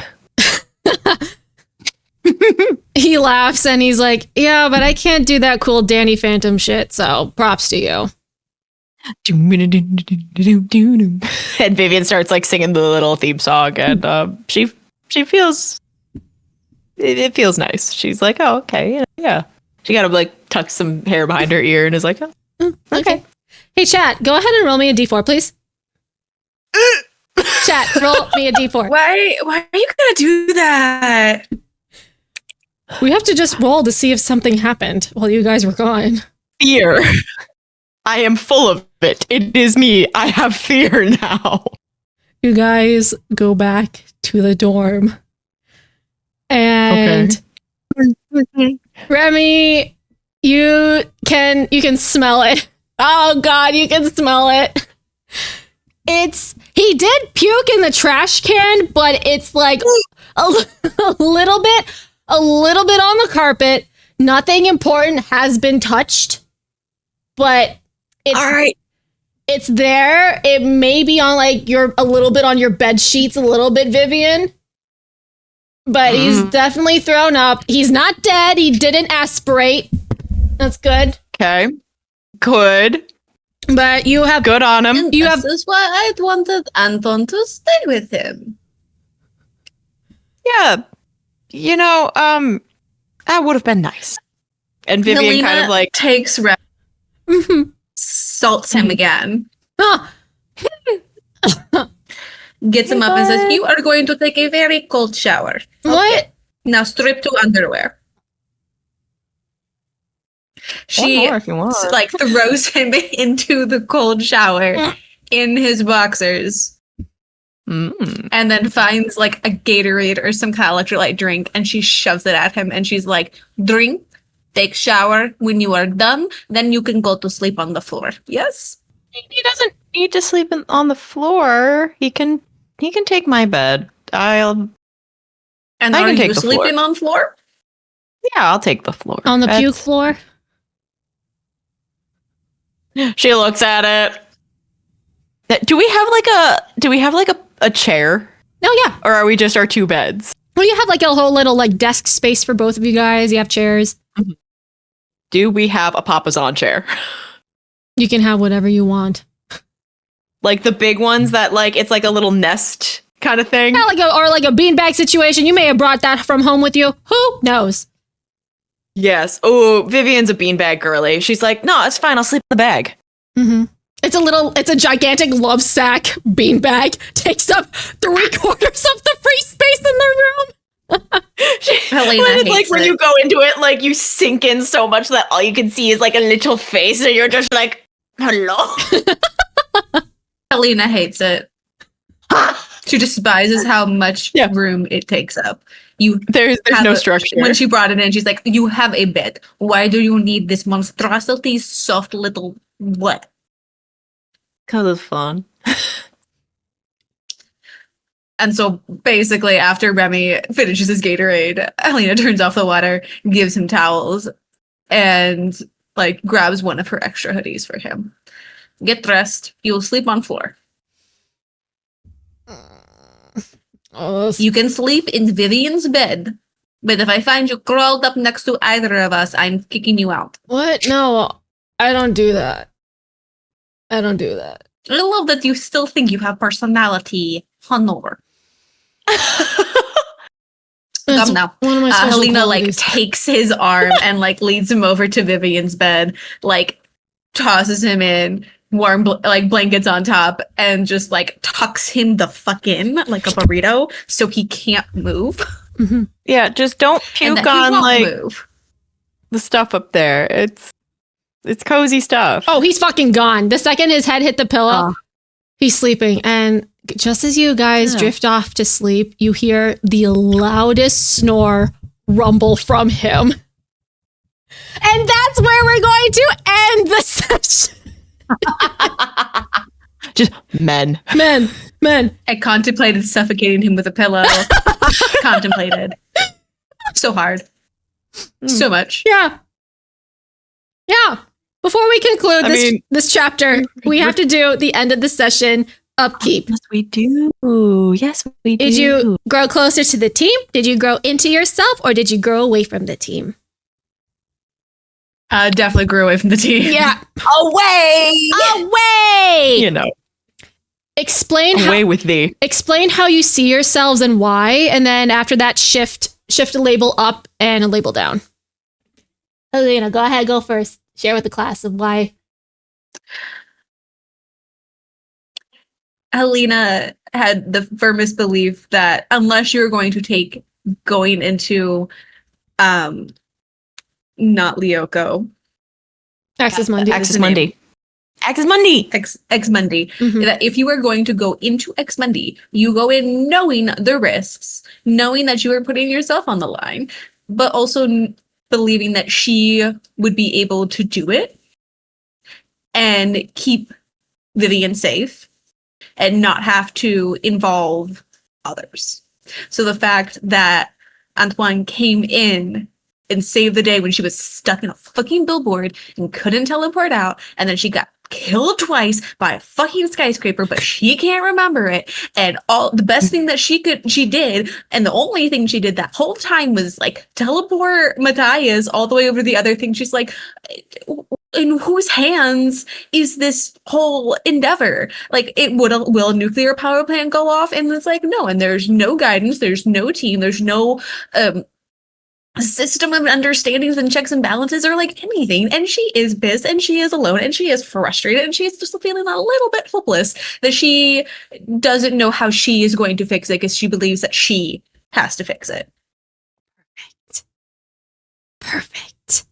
[SPEAKER 1] He laughs and he's like, yeah, but I can't do that cool Danny Phantom shit. So props to you.
[SPEAKER 2] And Vivian starts like singing the little theme song, and she feels it feels nice. She's like, oh, okay, yeah. She kind of like tucks some hair behind her ear and is like, oh,
[SPEAKER 1] Okay. Hey, chat, go ahead and roll me a d4, please. Chat, roll me a d4.
[SPEAKER 3] Why are you gonna do that?
[SPEAKER 1] We have to just roll to see if something happened while you guys were gone.
[SPEAKER 2] fear. I am full of it. It is me. I have fear now.
[SPEAKER 1] You guys go back to the dorm. And Remy, you can smell it. Oh God, you can smell it. He did puke in the trash can, but it's like a little bit on the carpet. Nothing important has been touched, but it's
[SPEAKER 2] All right.
[SPEAKER 1] It's there. It may be on like a little bit on your bed sheets, a little bit, Vivian. But he's definitely thrown up. He's not dead. He didn't aspirate. That's good.
[SPEAKER 2] Okay. Good.
[SPEAKER 1] But you have
[SPEAKER 2] Good on him.
[SPEAKER 3] And this is why I wanted Anton to stay with him.
[SPEAKER 2] Yeah. That would have been nice. And Vivian
[SPEAKER 3] Helena
[SPEAKER 2] kind of like
[SPEAKER 3] takes salts him again.
[SPEAKER 1] Huh.
[SPEAKER 3] Gets him up and says, "You are going to take a very cold shower.
[SPEAKER 1] What?
[SPEAKER 3] Now strip to underwear." She
[SPEAKER 2] more if you want.
[SPEAKER 3] like throws him into the cold shower in his boxers. And then finds like a Gatorade or some kind of electrolyte drink and she shoves it at him and she's like, "Drink, take shower. When you are done, then you can go to sleep on the floor." Yes?
[SPEAKER 2] He doesn't need to sleep on the floor. He can take my bed.
[SPEAKER 3] And
[SPEAKER 2] I
[SPEAKER 3] are
[SPEAKER 2] can take
[SPEAKER 3] you
[SPEAKER 2] the
[SPEAKER 3] sleeping on floor?
[SPEAKER 2] Yeah, I'll take the floor.
[SPEAKER 1] On the puke floor?
[SPEAKER 2] She looks at it. Do we have like a chair?
[SPEAKER 1] Oh yeah.
[SPEAKER 2] Or are we just our two beds?
[SPEAKER 1] Well, you have like a whole little like desk space for both of you guys. You have chairs.
[SPEAKER 2] Do we have a Papazon chair?
[SPEAKER 1] You can have whatever you want.
[SPEAKER 2] Like the big ones that like it's like a little nest kind of thing?
[SPEAKER 1] Yeah, like a beanbag situation. You may have brought that from home with you. Who knows?
[SPEAKER 2] Yes. Oh, Vivian's a beanbag girly. She's like, no, it's fine. I'll sleep in the bag.
[SPEAKER 1] Mm-hmm. It's a gigantic love sack beanbag. Takes up 3/4 of the free space in the room.
[SPEAKER 3] Helena
[SPEAKER 2] When it's like
[SPEAKER 3] hates
[SPEAKER 2] when
[SPEAKER 3] it.
[SPEAKER 2] you go into it, like you sink in so much that all you can see is like a little face, and you're just like, hello.
[SPEAKER 3] Helena hates it. She despises how much
[SPEAKER 2] Yeah.
[SPEAKER 3] room it takes up.
[SPEAKER 2] There's
[SPEAKER 3] have
[SPEAKER 2] no
[SPEAKER 3] a-
[SPEAKER 2] structure.
[SPEAKER 3] When she brought it in, she's like, "You have a bed. Why do you need this monstrosity, soft little what?"
[SPEAKER 2] Because it's fun.
[SPEAKER 3] And so basically, after Remy finishes his Gatorade, Helena turns off the water, gives him towels, and like grabs one of her extra hoodies for him. Get dressed. You'll sleep on floor.
[SPEAKER 1] Oh,
[SPEAKER 3] You can sleep in Vivian's bed, but if I find you crawled up next to either of us, I'm kicking you out.
[SPEAKER 1] what? No, I don't do that. I don't do that.
[SPEAKER 3] I love that you still think you have personality, Honor.
[SPEAKER 1] It's
[SPEAKER 3] Come now.
[SPEAKER 1] one of my special
[SPEAKER 3] Helena like
[SPEAKER 1] qualities.
[SPEAKER 3] takes his arm and like leads him over to Vivian's bed, like tosses him in, warm blankets on top, and just like tucks him the fuck in like a burrito so he can't move.
[SPEAKER 1] Mhm.
[SPEAKER 2] Yeah, just don't
[SPEAKER 3] And
[SPEAKER 2] puke
[SPEAKER 3] that he
[SPEAKER 2] on
[SPEAKER 3] won't
[SPEAKER 2] like
[SPEAKER 3] move.
[SPEAKER 2] the stuff up there. It's cozy stuff.
[SPEAKER 1] Oh, he's fucking gone. The second his head hit the pillow,
[SPEAKER 3] Oh.
[SPEAKER 1] he's sleeping. And just as you guys
[SPEAKER 2] Yeah.
[SPEAKER 1] drift off to sleep, you hear the loudest snore rumble from him. And that's where we're going to end the session.
[SPEAKER 2] Just men.
[SPEAKER 1] Men.
[SPEAKER 3] I contemplated suffocating him with a pillow. Contemplated. So hard. So much.
[SPEAKER 1] Yeah. Before we conclude
[SPEAKER 2] I mean-
[SPEAKER 1] this chapter, we have to do the end of the session upkeep.
[SPEAKER 2] Yes, we do. Yes, we do.
[SPEAKER 1] Did you grow closer to the team? Did you grow into yourself, or did you grow away from the team?
[SPEAKER 3] Definitely grew away from the team.
[SPEAKER 1] Yeah.
[SPEAKER 2] away?
[SPEAKER 1] Away!
[SPEAKER 2] You know,
[SPEAKER 1] Explain
[SPEAKER 2] away with thee.
[SPEAKER 1] how you see yourselves and why, and then after that, shift a label up and a label down. Elena, go ahead, go first. Share with the class of why.
[SPEAKER 3] Helena had the firmest belief that unless you're going to take going into not Lyoko,
[SPEAKER 1] Axis Mundi.
[SPEAKER 3] Axis
[SPEAKER 2] Axis Mundi. Axis Mundi.
[SPEAKER 3] X Mundi,
[SPEAKER 1] Mhm.
[SPEAKER 3] that if you are going to go into X Mundi, you go in knowing the risks, knowing that you are putting yourself on the line, but also believing that she would be able to do it and keep Vivian safe and not have to involve others. So the fact that Antoine came in and saved the day when she was stuck in a fucking billboard and couldn't teleport out, and then she got killed twice by a fucking skyscraper, but she can't remember it. And all the best thing that she did, and the only thing she did that whole time was like teleport Matthias all the way over to the other thing. She's like, in whose hands is this whole endeavor? Like, will a nuclear power plant go off? And it's like, no. And there's no guidance. There's no team. There's no system of understandings and checks and balances or like anything. And she is pissed and she is alone and she is frustrated and she's just feeling a little bit hopeless that she doesn't know how she is going to fix it because she believes that she has to fix it.
[SPEAKER 1] Perfect.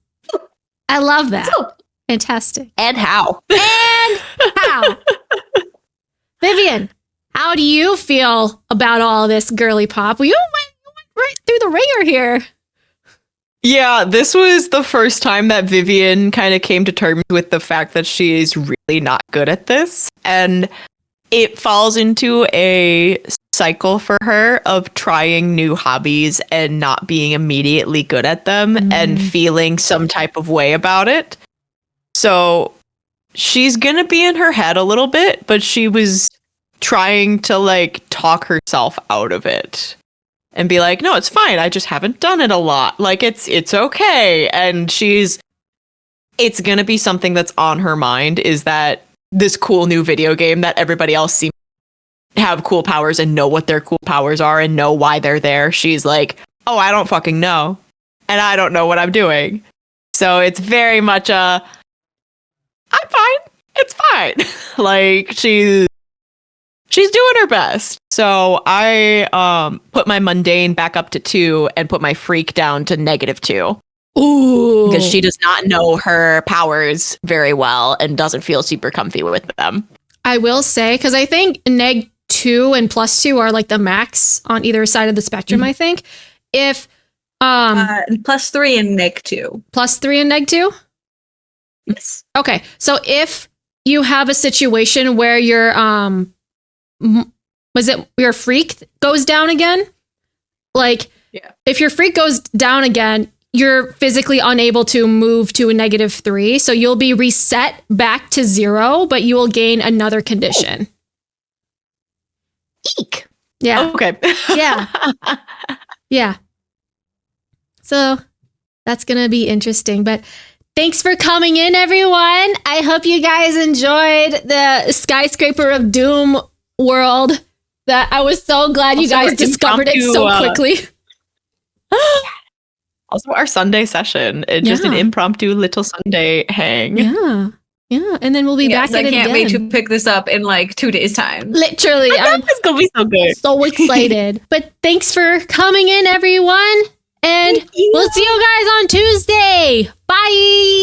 [SPEAKER 1] I love that.
[SPEAKER 3] So,
[SPEAKER 1] Fantastic.
[SPEAKER 2] And how?
[SPEAKER 1] And how? Vivian, how do you feel about all this girly pop? Well, you went right through the ringer here.
[SPEAKER 2] Yeah, this was the first time that Vivian kind of came to terms with the fact that she is really not good at this. And it falls into a cycle for her of trying new hobbies and not being immediately good at them and feeling some type of way about it. So she's going to be in her head a little bit, but she was trying to like talk herself out of it. And be like, no, it's fine. I just haven't done it a lot. Like, it's okay. And it's going to be something that's on her mind is that this cool new video game that everybody else seems to have cool powers and know what their cool powers are and know why they're there. She's like, oh, I don't fucking know. And I don't know what I'm doing. So it's very much I'm fine. It's fine. Like, she's She's doing her best. So I put my mundane back up to 2 and put my freak down to -2.
[SPEAKER 1] Ooh.
[SPEAKER 2] Because she does not know her powers very well and doesn't feel super comfy with them.
[SPEAKER 1] I will say, because I think -2 and +2 are like the max on either side of the spectrum, I think. If
[SPEAKER 3] +3 and -2.
[SPEAKER 1] +3 and -2?
[SPEAKER 3] Yes.
[SPEAKER 1] Okay. So if you have a situation where your your freak goes down again? Like, if your freak goes down again, you're physically unable to move to a -3. So you'll be reset back to 0, but you will gain another condition.
[SPEAKER 2] Eek.
[SPEAKER 1] Yeah.
[SPEAKER 2] Okay.
[SPEAKER 1] Yeah. Yeah. So that's going to be interesting. But thanks for coming in, everyone. I hope you guys enjoyed the Skyscraper of Doom world. That I was so glad you guys discovered it so quickly.
[SPEAKER 2] Also, our Sunday session. It's just an impromptu little Sunday hang.
[SPEAKER 1] Yeah. Yeah. And then we'll be back at it again.
[SPEAKER 3] I can't wait to pick this up in like 2 days' time.
[SPEAKER 1] Literally.
[SPEAKER 2] It's going to be so good.
[SPEAKER 1] So excited. But thanks for coming in, everyone. And we'll see you guys on Tuesday. Bye.